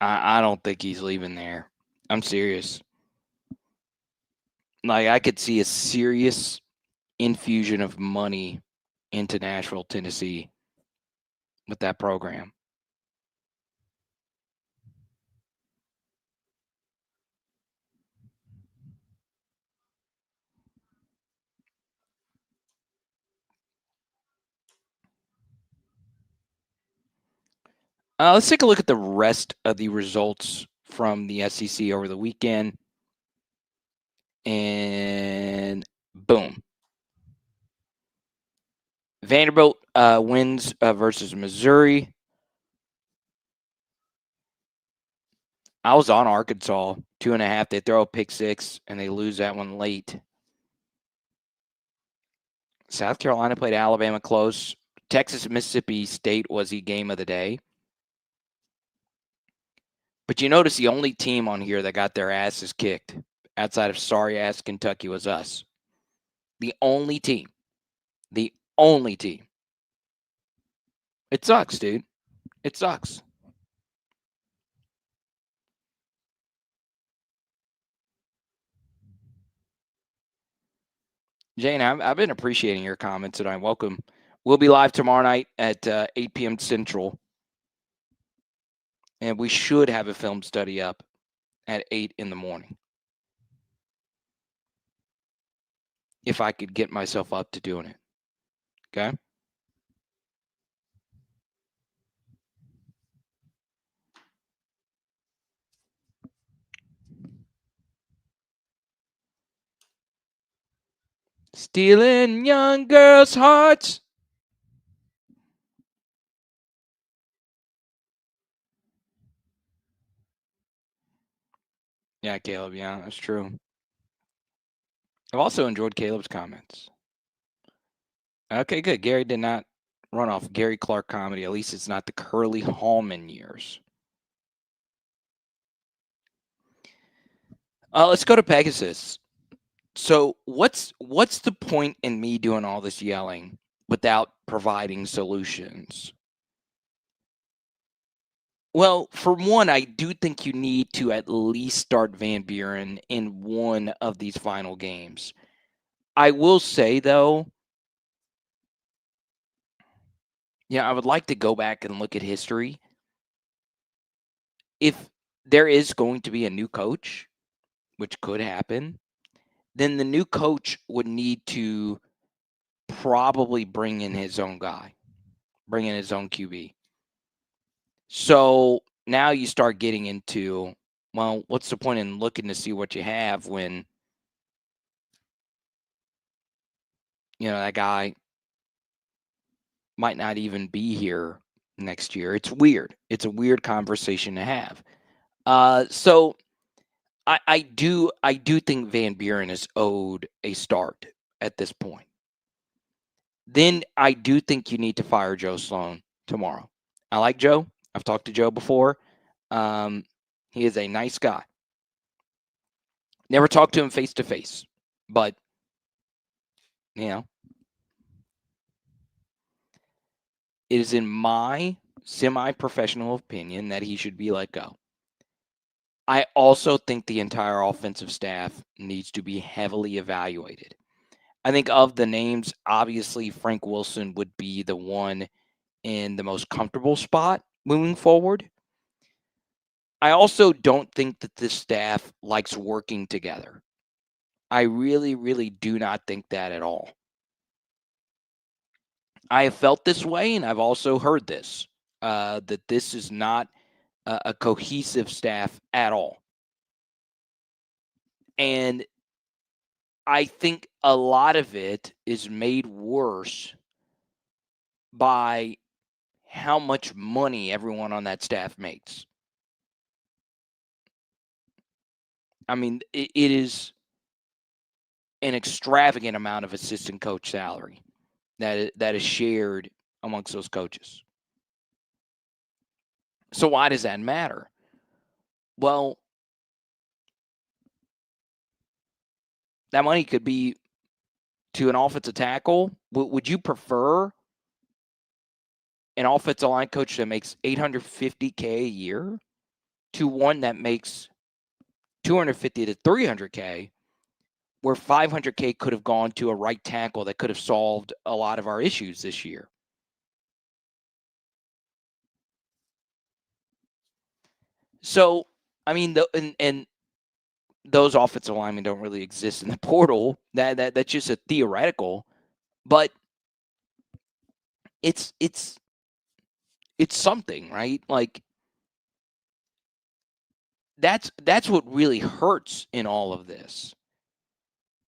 I don't think he's leaving there. I'm serious. Like, I could see a serious infusion of money into Nashville, Tennessee with that program. Let's take a look at the rest of the results from the SEC over the weekend. And boom. Vanderbilt wins versus Missouri. I was on Arkansas, 2.5. They throw a pick 6, and they lose that one late. South Carolina played Alabama close. Texas Mississippi State was the game of the day. But you notice the only team on here that got their asses kicked outside of sorry-ass Kentucky was us. The only team. The only team. It sucks, dude. It sucks. Jane, I've been appreciating your comments tonight. Welcome. We'll be live tomorrow night at 8 p.m. Central. And we should have a film study up at 8 in the morning. If I could get myself up to doing it. Okay? Stealing young girls' hearts. Yeah, Caleb. Yeah, that's true. I've also enjoyed Caleb's comments. Okay, good. Gary did not run off Gary Clark comedy. At least it's not the Curly Hallman years. Let's go to Pegasus. So what's the point in me doing all this yelling without providing solutions? Well, for one, I do think you need to at least start Van Buren in one of these final games. I will say, though, I would like to go back and look at history. If there is going to be a new coach, which could happen, then the new coach would need to probably bring in his own guy, bring in his own QB. So now you start getting into, well, what's the point in looking to see what you have when, that guy might not even be here next year. It's weird. It's a weird conversation to have. So I do think Van Buren is owed a start at this point. Then I do think you need to fire Joe Sloan tomorrow. I like Joe. I've talked to Joe before. He is a nice guy. Never talked to him face to face, but it is in my semi-professional opinion that he should be let go. I also think the entire offensive staff needs to be heavily evaluated. I think of the names, obviously Frank Wilson would be the one in the most comfortable spot moving forward. I also don't think that this staff likes working together. I really, really do not think that at all. I have felt this way, and I've also heard this, that this is not a cohesive staff at all. And I think a lot of it is made worse by how much money everyone on that staff makes. I mean, it is an extravagant amount of assistant coach salary that is shared amongst those coaches. So why does that matter? Well, that money could be to an offensive tackle. Would you prefer an offensive line coach that makes $850K a year to one that makes $250 to $300K, where $500K could have gone to a right tackle that could have solved a lot of our issues this year? So, I mean, and those offensive linemen don't really exist in the portal. That's just a theoretical, but it's something, right? Like that's what really hurts in all of this,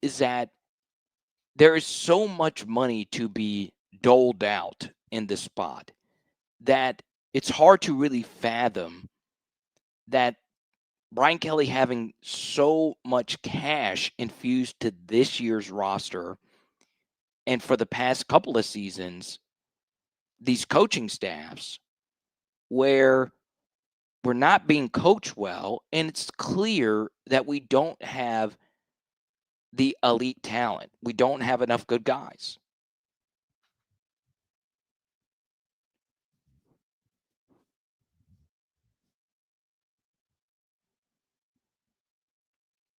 is that there is so much money to be doled out in this spot that it's hard to really fathom that Brian Kelly having so much cash infused to this year's roster, and for the past couple of seasons, these coaching staffs where we're not being coached well, and it's clear that we don't have the elite talent. We don't have enough good guys.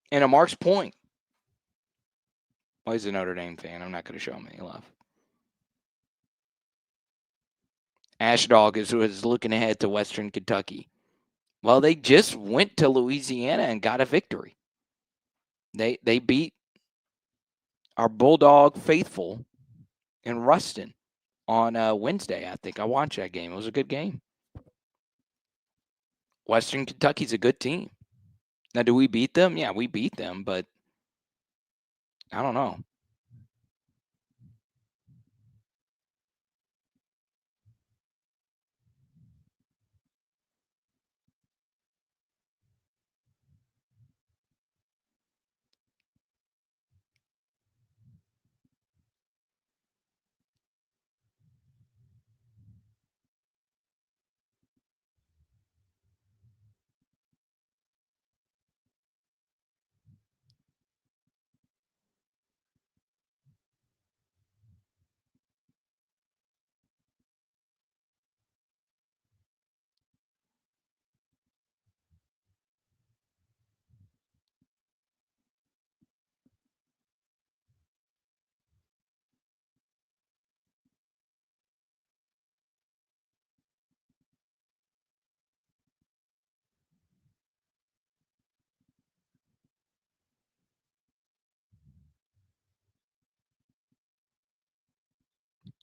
And to Mark's point, well, he's a Notre Dame fan. I'm not going to show him any love. Ashdog was looking ahead to Western Kentucky. Well, they just went to Louisiana and got a victory. They beat our Bulldog faithful in Ruston on Wednesday, I think. I watched that game. It was a good game. Western Kentucky's a good team. Now, do we beat them? Yeah, we beat them, but I don't know.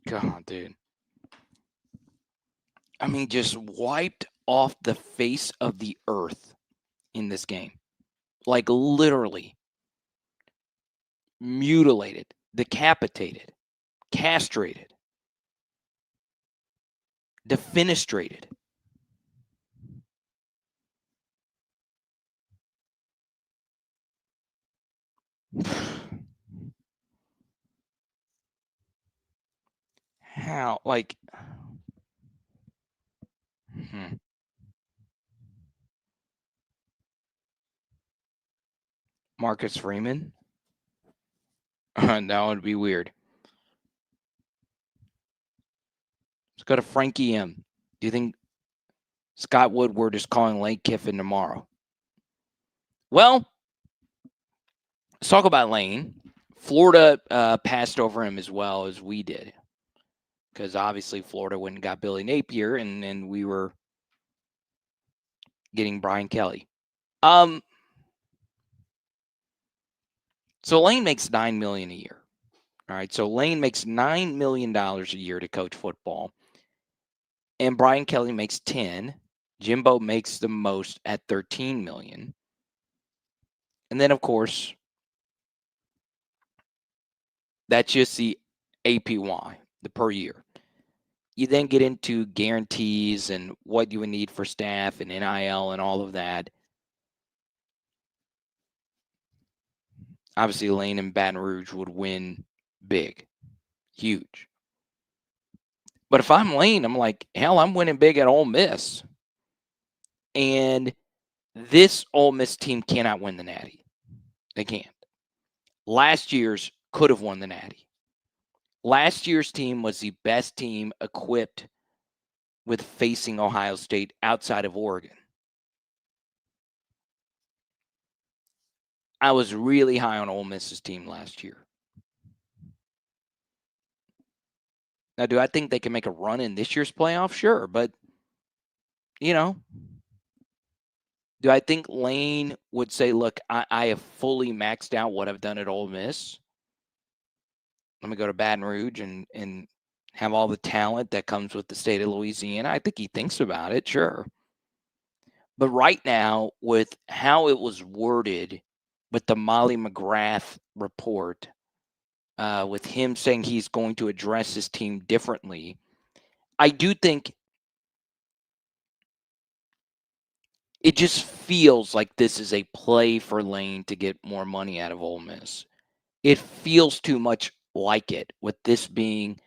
God, dude. I mean, just wiped off the face of the earth in this game. Like, literally mutilated, decapitated, castrated, defenestrated. How? Like, Marcus Freeman? That would be weird. Let's go to Frankie M. Do you think Scott Woodward is calling Lane Kiffin tomorrow? Well, let's talk about Lane. Florida passed over him as well as we did, because obviously Florida went and got Billy Napier, and we were getting Brian Kelly. So Lane makes $9 million a year. All right, so Lane makes $9 million a year to coach football, and Brian Kelly makes 10. Jimbo makes the most at $13 million, and then of course that's just the APY, the per year. You then get into guarantees and what you would need for staff and NIL and all of that. Obviously, Lane and Baton Rouge would win big, huge. But if I'm Lane, I'm like, hell, I'm winning big at Ole Miss. And this Ole Miss team cannot win the Natty. They can't. Last year's could have won the Natty. Last year's team was the best team equipped with facing Ohio State outside of Oregon. I was really high on Ole Miss's team last year. Now, do I think they can make a run in this year's playoff? Sure, but, do I think Lane would say, look, I have fully maxed out what I've done at Ole Miss. Let me go to Baton Rouge and have all the talent that comes with the state of Louisiana. I think he thinks about it, sure. But right now, with how it was worded with the Molly McGrath report, with him saying he's going to address his team differently, I do think it just feels like this is a play for Lane to get more money out of Ole Miss. It feels too much like it, with this being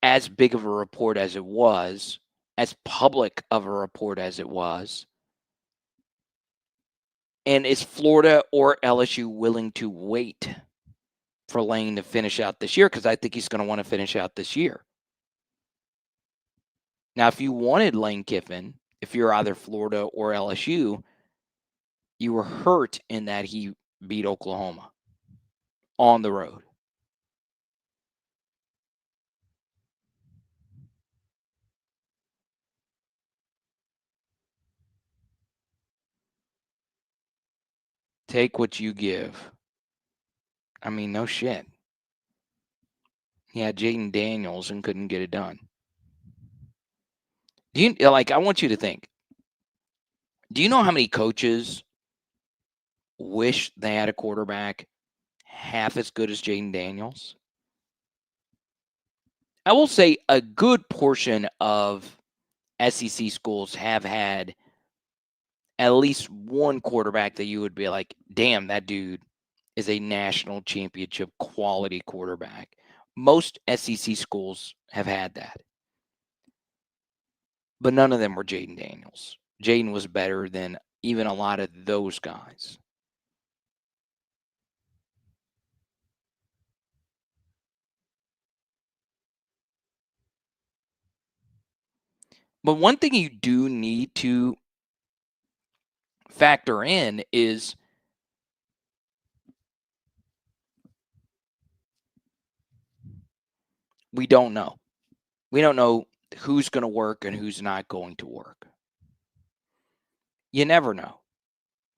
as big of a report as it was, as public of a report as it was. And is Florida or LSU willing to wait for Lane to finish out this year? Because I think he's going to want to finish out this year. Now, if you wanted Lane Kiffin, if you're either Florida or LSU, you were hurt in that he beat Oklahoma on the road. Take what you give. I mean, no shit. He had Jaden Daniels and couldn't get it done. I want you to think. Do you know how many coaches wish they had a quarterback half as good as Jaden Daniels? I will say a good portion of SEC schools have had at least one quarterback that you would be like, damn, that dude is a national championship quality quarterback. Most SEC schools have had that. But none of them were Jaden Daniels. Jaden was better than even a lot of those guys. But one thing you do need to factor in is we don't know. We don't know who's going to work and who's not going to work. You never know.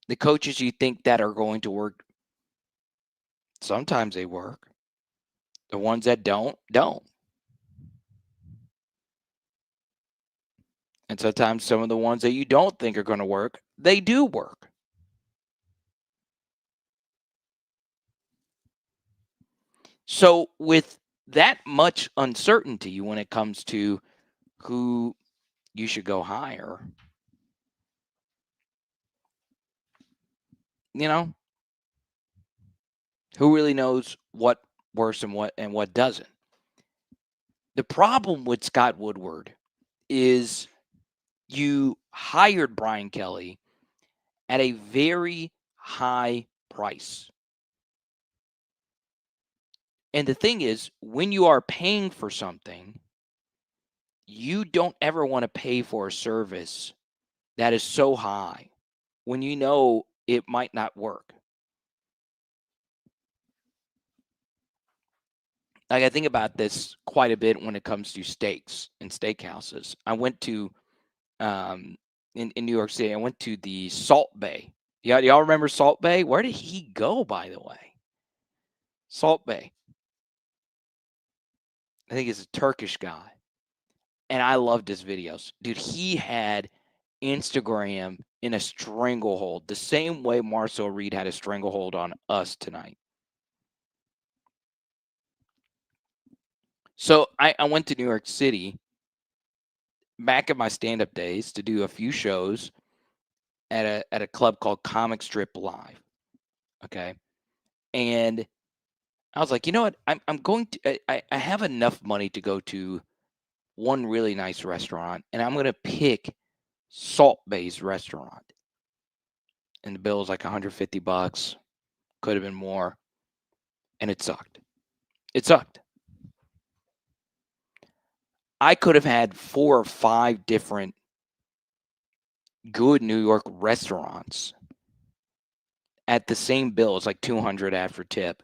The coaches you think that are going to work Sometimes they work. The ones that don't. And sometimes some of the ones that you don't think are going to work, they do work. So with that much uncertainty when it comes to who you should go hire, who really knows what works and what doesn't? The problem with Scott Woodward is you hired Brian Kelly at a very high price. And the thing is, when you are paying for something, you don't ever want to pay for a service that is so high when you know it might not work. Like, I think about this quite a bit when it comes to steaks and steakhouses. I went to in New York City. I went to the Salt Bay. Y'all remember Salt Bay? Where did he go, by the way? Salt Bay. I think he's a Turkish guy. And I loved his videos. Dude, he had Instagram in a stranglehold, the same way Marcel Reed had a stranglehold on us tonight. So I went to New York City back in my stand-up days to do a few shows at a club called Comic Strip Live. Okay. And I was like, you know what? I'm going to I have enough money to go to one really nice restaurant, and I'm going to pick Salt Bay's restaurant. And the bill was like $150. Could have been more. And it sucked. It sucked. I could have had 4 or 5 different good New York restaurants at the same bill. It's like $200 after tip.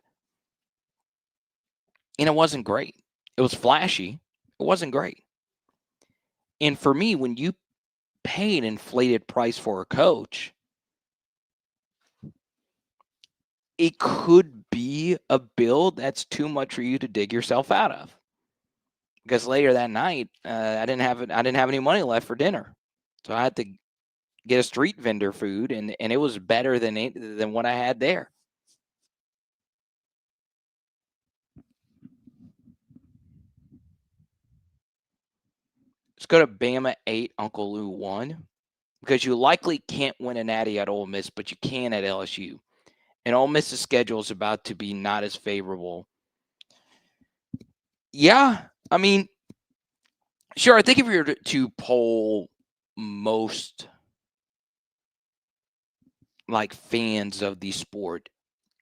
And it wasn't great. It was flashy. It wasn't great. And for me, when you pay an inflated price for a coach, it could be a bill that's too much for you to dig yourself out of. Because later that night, I didn't have any money left for dinner, so I had to get a street vendor food, and it was better than what I had there. Let's go to Bama 8, Uncle Lou 1, because you likely can't win a natty at Ole Miss, but you can at LSU. And Ole Miss's schedule is about to be not as favorable. Yeah, I mean, sure, I think if you were to poll most fans of the sport,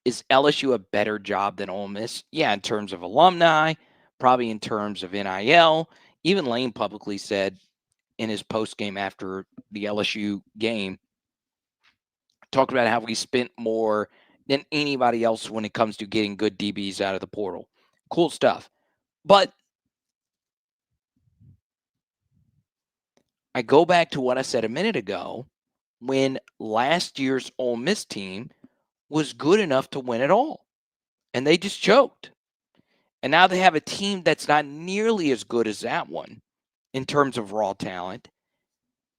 is LSU a better job than Ole Miss? Yeah, in terms of alumni, probably in terms of NIL. Even Lane publicly said in his postgame after the LSU game, talked about how we spent more than anybody else when it comes to getting good DBs out of the portal. Cool stuff. But I go back to what I said a minute ago when last year's Ole Miss team was good enough to win it all, and they just choked. And now they have a team that's not nearly as good as that one in terms of raw talent,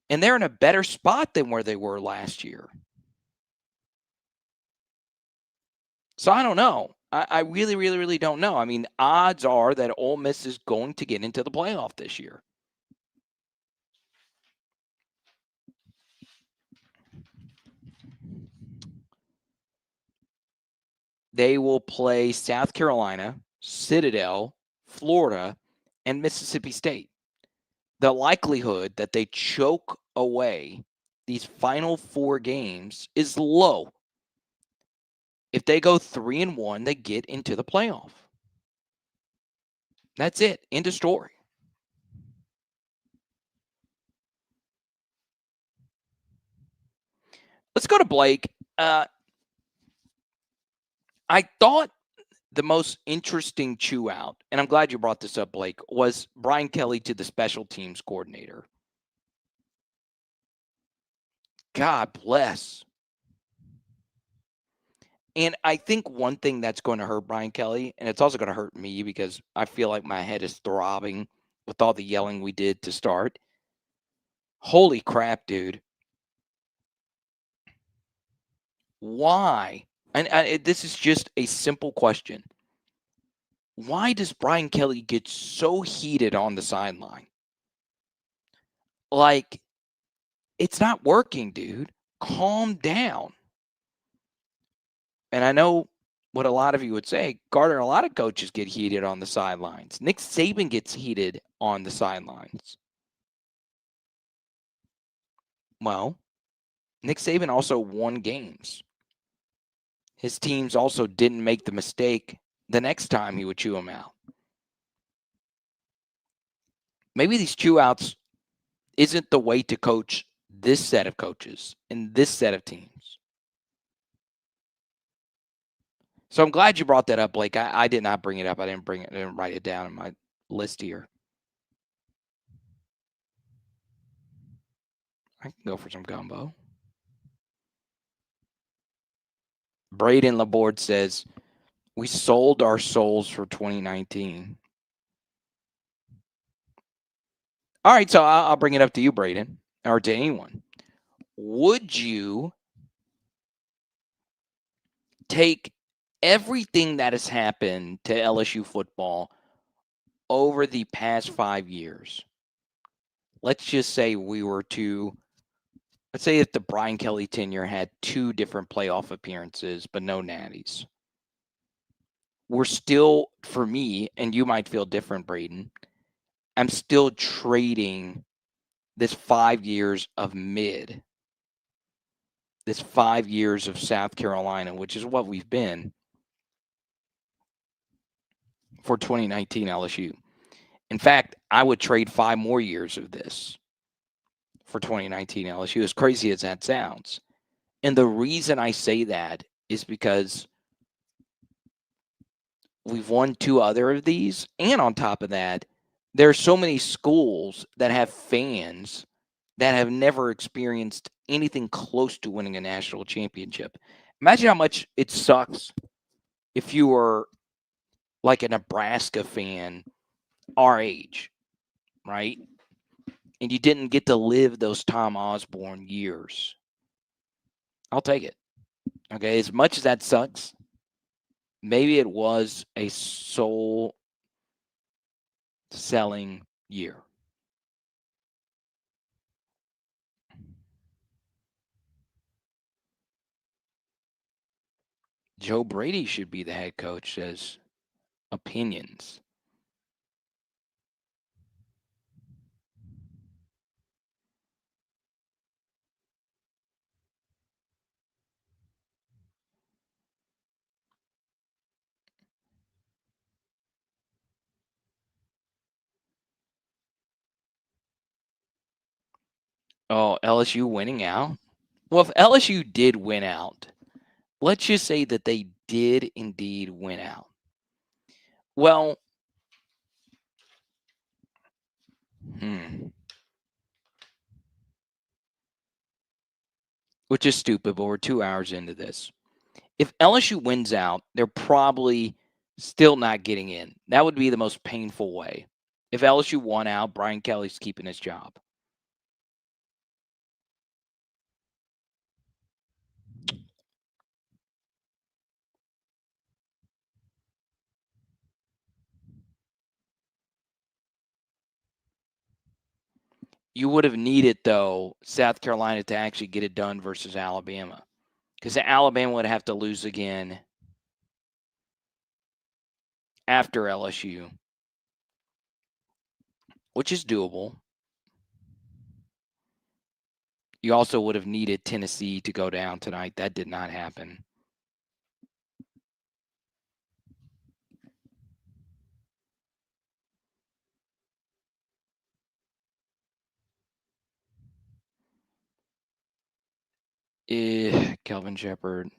and they're in a better spot than where they were last year. So I don't know. I really, really, really don't know. I mean, odds are that Ole Miss is going to get into the playoff this year. They will play South Carolina, Citadel, Florida, and Mississippi State. The likelihood that they choke away these final 4 games is low. If they go 3-1, they get into the playoff. That's it. End of story. Let's go to Blake. I thought the most interesting chew out, and I'm glad you brought this up, Blake, was Brian Kelly to the special teams coordinator. God bless. And I think one thing that's going to hurt Brian Kelly, and it's also going to hurt me because I feel like my head is throbbing with all the yelling we did to start. Holy crap, dude. Why? And this is just a simple question. Why does Brian Kelly get so heated on the sideline? Like, it's not working, dude. Calm down. And I know what a lot of you would say, Carter, a lot of coaches get heated on the sidelines. Nick Saban gets heated on the sidelines. Well, Nick Saban also won games. His teams also didn't make the mistake the next time he would chew them out. Maybe these chew outs isn't the way to coach this set of coaches and this set of teams. So I'm glad you brought that up, Blake. I did not bring it up. I didn't write it down in my list here. I can go for some gumbo. Braden Laborde says, we sold our souls for 2019. All right, so I'll bring it up to you, Braden, or to anyone. Would you take everything that has happened to LSU football over the past 5 years? Let's just say let's say if the Brian Kelly tenure had 2 different playoff appearances, but no natties. We're still, for me, and you might feel different, Braden, I'm still trading this 5 years of mid, this 5 years of South Carolina, which is what we've been, for 2019 LSU. In fact, I would trade 5 more years of this for 2019 LSU, as crazy as that sounds. And the reason I say that is because we've won 2 other of these. And on top of that, there are so many schools that have fans that have never experienced anything close to winning a national championship. Imagine how much it sucks if you were like a Nebraska fan our age, right? And you didn't get to live those Tom Osborne years. I'll take it. Okay, as much as that sucks, maybe it was a soul selling year. Joe Brady should be the head coach, says opinions. Oh, LSU winning out? Well, if LSU did win out, let's just say that they did indeed win out. Well, which is stupid, but we're 2 hours into this. If LSU wins out, they're probably still not getting in. That would be the most painful way. If LSU won out, Brian Kelly's keeping his job. You would have needed, though, South Carolina to actually get it done versus Alabama. Because Alabama would have to lose again after LSU, which is doable. You also would have needed Tennessee to go down tonight. That did not happen. Kelvin Shepard.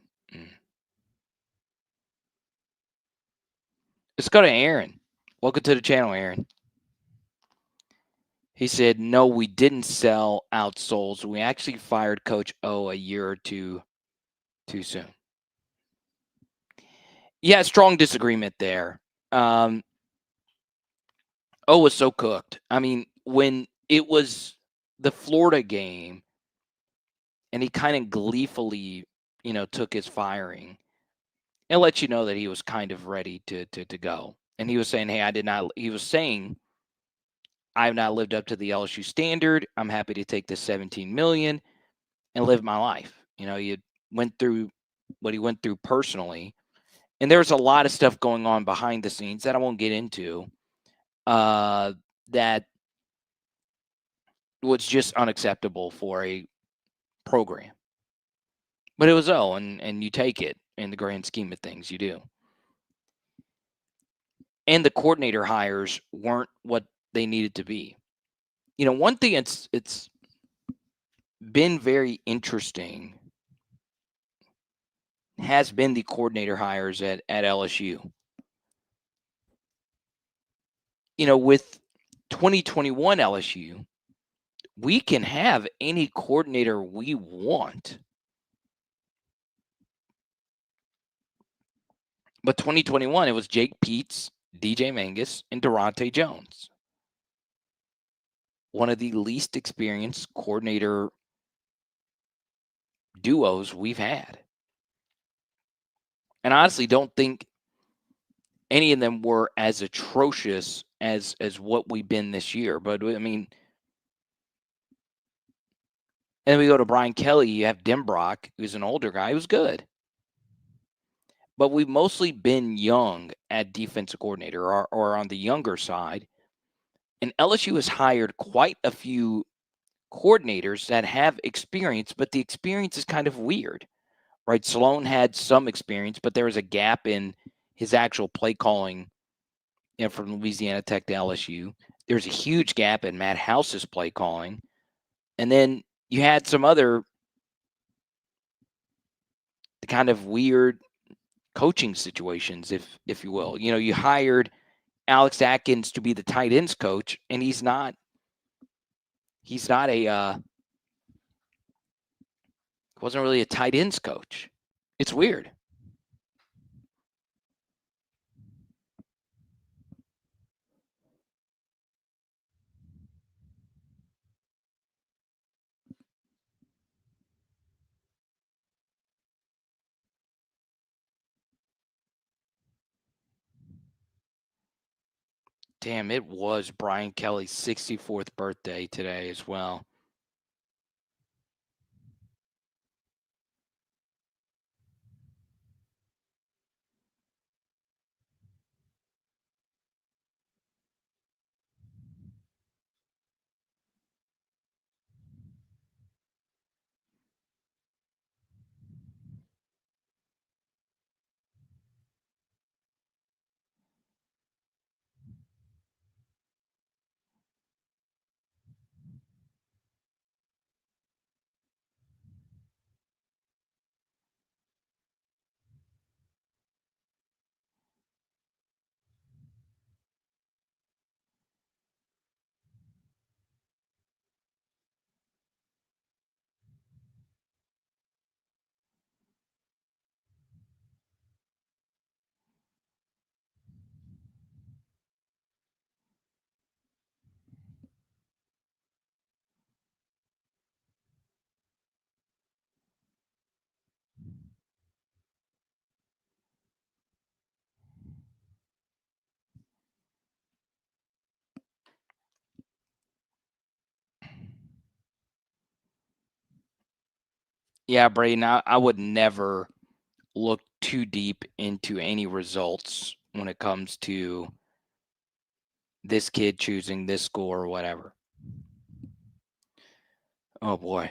Let's go to Aaron. Welcome to the channel, Aaron. He said, no, we didn't sell out souls. We actually fired Coach O a year or two too soon. Yeah, strong disagreement there. O was so cooked. I mean, when it was the Florida game and he kind of gleefully, took his firing, it lets you know that he was kind of ready to go. And he was saying, hey, he was saying, I have not lived up to the LSU standard. I'm happy to take this $17 million and live my life. He went through what he went through personally. And there's a lot of stuff going on behind the scenes that I won't get into that was just unacceptable for a program. But it was and you take it in the grand scheme of things, you do. And the coordinator hires weren't what they needed to be. One thing it's been very interesting has been the coordinator hires at LSU. With 2021 LSU, we can have any coordinator we want. But 2021, it was Jake Peets, DJ Mangus, and Durante Jones. One of the least experienced coordinator duos we've had. And I honestly don't think any of them were as atrocious as what we've been this year. But, I mean, and then we go to Brian Kelly. You have Denbrock, who's an older guy, who's good. But we've mostly been young at defensive coordinator or on the younger side. And LSU has hired quite a few coordinators that have experience, but the experience is kind of weird, right? Sloan had some experience, but there was a gap in his actual play calling from Louisiana Tech to LSU. There's a huge gap in Matt House's play calling. And then you had some other kind of weird coaching situations, if you will. You hired Alex Atkins to be the tight ends coach, and he's not wasn't really a tight ends coach. It's weird. Damn, it was Brian Kelly's 64th birthday today as well. Yeah, Braden, I would never look too deep into any results when it comes to this kid choosing this school or whatever. Oh, boy.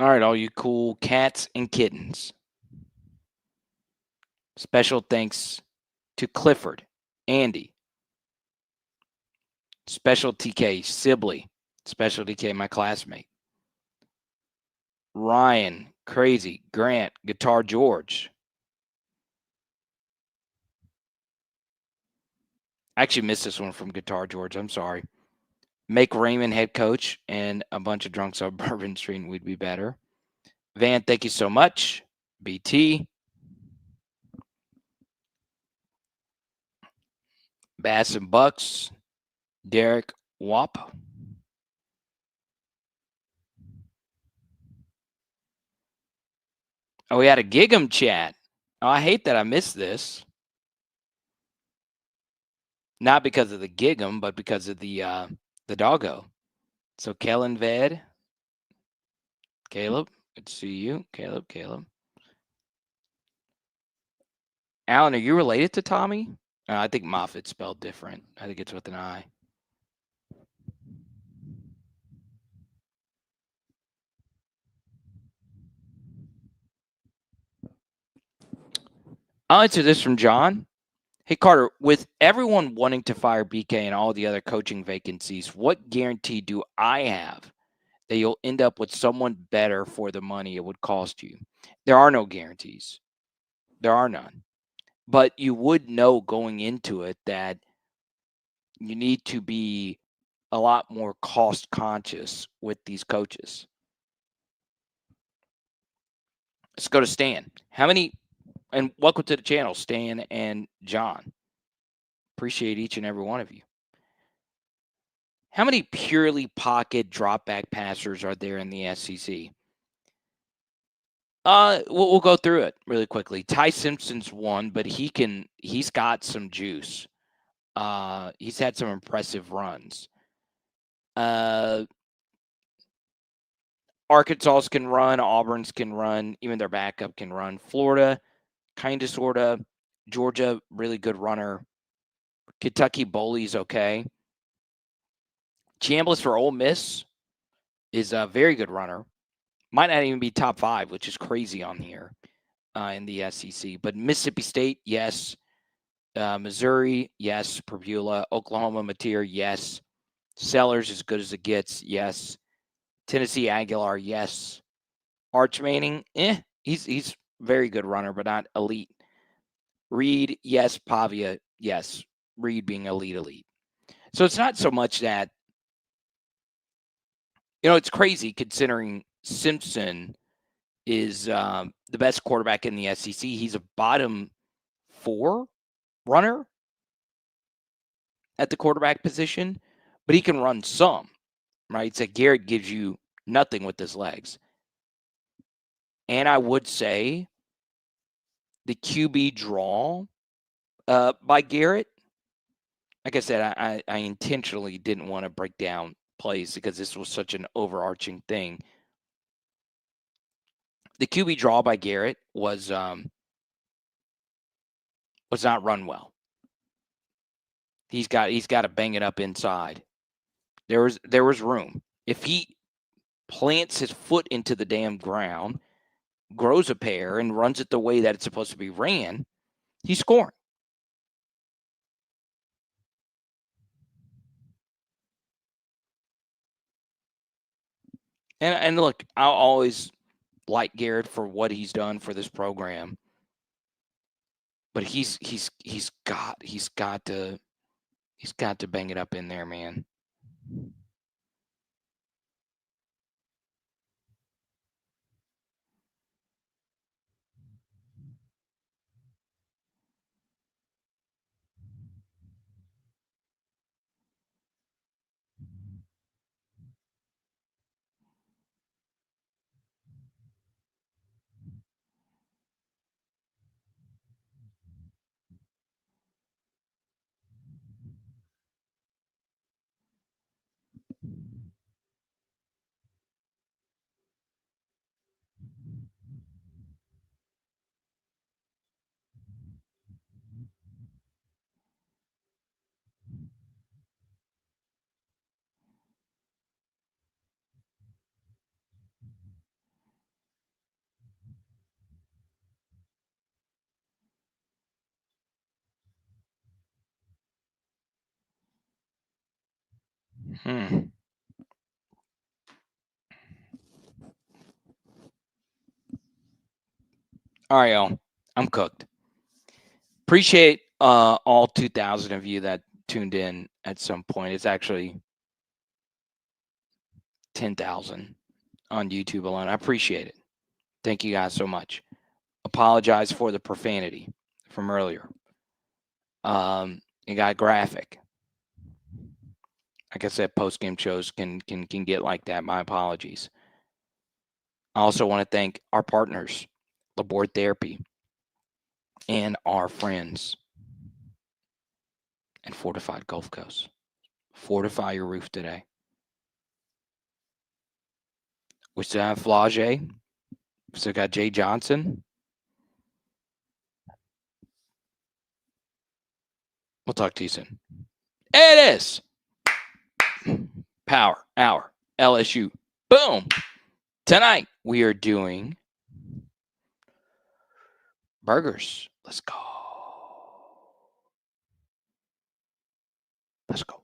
All right, all you cool cats and kittens. Special thanks to Clifford, Andy, Special TK, Sibley, Special TK, my classmate, Ryan, Crazy, Grant, Guitar George. I actually missed this one from Guitar George. I'm sorry. Make Raymond head coach and a bunch of drunks on Bourbon Street and we'd be better. Van, thank you so much. BT. Bass and Bucks. Derek Wop. Oh, we had a Gig'em chat. Oh, I hate that I missed this. Not because of the Gig'em, but because of the doggo. So Kellen Ved. Caleb, good to see you. Caleb. Alan, are you related to Tommy? I think Moffitt's spelled different. I think it's with an I. I'll answer this from John. Hey, Carter, with everyone wanting to fire BK and all the other coaching vacancies, what guarantee do I have that you'll end up with someone better for the money it would cost you? There are no guarantees. There are none. But you would know going into it that you need to be a lot more cost conscious with these coaches. Let's go to Stan. How many, and welcome to the channel, Stan and John. Appreciate each and every one of you. How many purely pocket drop back passers are there in the SEC? We'll go through it really quickly. Ty Simpson's one, but he's got some juice. He's had some impressive runs. Arkansas can run, Auburn's can run, even their backup can run. Florida, kind of, sort of. Georgia, really good runner. Kentucky, Boley's okay. Chambliss for Ole Miss is a very good runner. Might not even be top 5, which is crazy on here in the SEC. But Mississippi State, yes. Missouri, yes. Purvula. Oklahoma, Mateer, yes. Sellers, as good as it gets, yes. Tennessee, Aguilar, yes. Arch Manning, he's very good runner, but not elite. Reed, yes. Pavia, yes. Reed being elite. So it's not so much that, it's crazy considering Simpson is the best quarterback in the SEC. He's a bottom 4 runner at the quarterback position, but he can run some, right? So Garrett gives you nothing with his legs. And I would say the QB draw by Garrett, like I said, I intentionally didn't want to break down plays because this was such an overarching thing. The QB draw by Garrett was not run well. He's got to bang it up inside. There was room. If he plants his foot into the damn ground, grows a pair, and runs it the way that it's supposed to be ran, he's scoring. And look, I'll always like Garrett for what he's done for this program, but he's got to bang it up in there, man. All right, y'all. I'm cooked. Appreciate all 2,000 of you that tuned in at some point. It's actually 10,000 on YouTube alone. I appreciate it. Thank you guys so much. Apologize for the profanity from earlier. It got graphic. Like I said, post-game shows can get like that. My apologies. I also want to thank our partners, Labor Therapy, and our friends at Fortified Gulf Coast. Fortify your roof today. We still have Flage. We still got Jay Johnson. We'll talk to you soon. It is Power Hour LSU. Boom. Tonight we are doing burgers. Let's go. Let's go.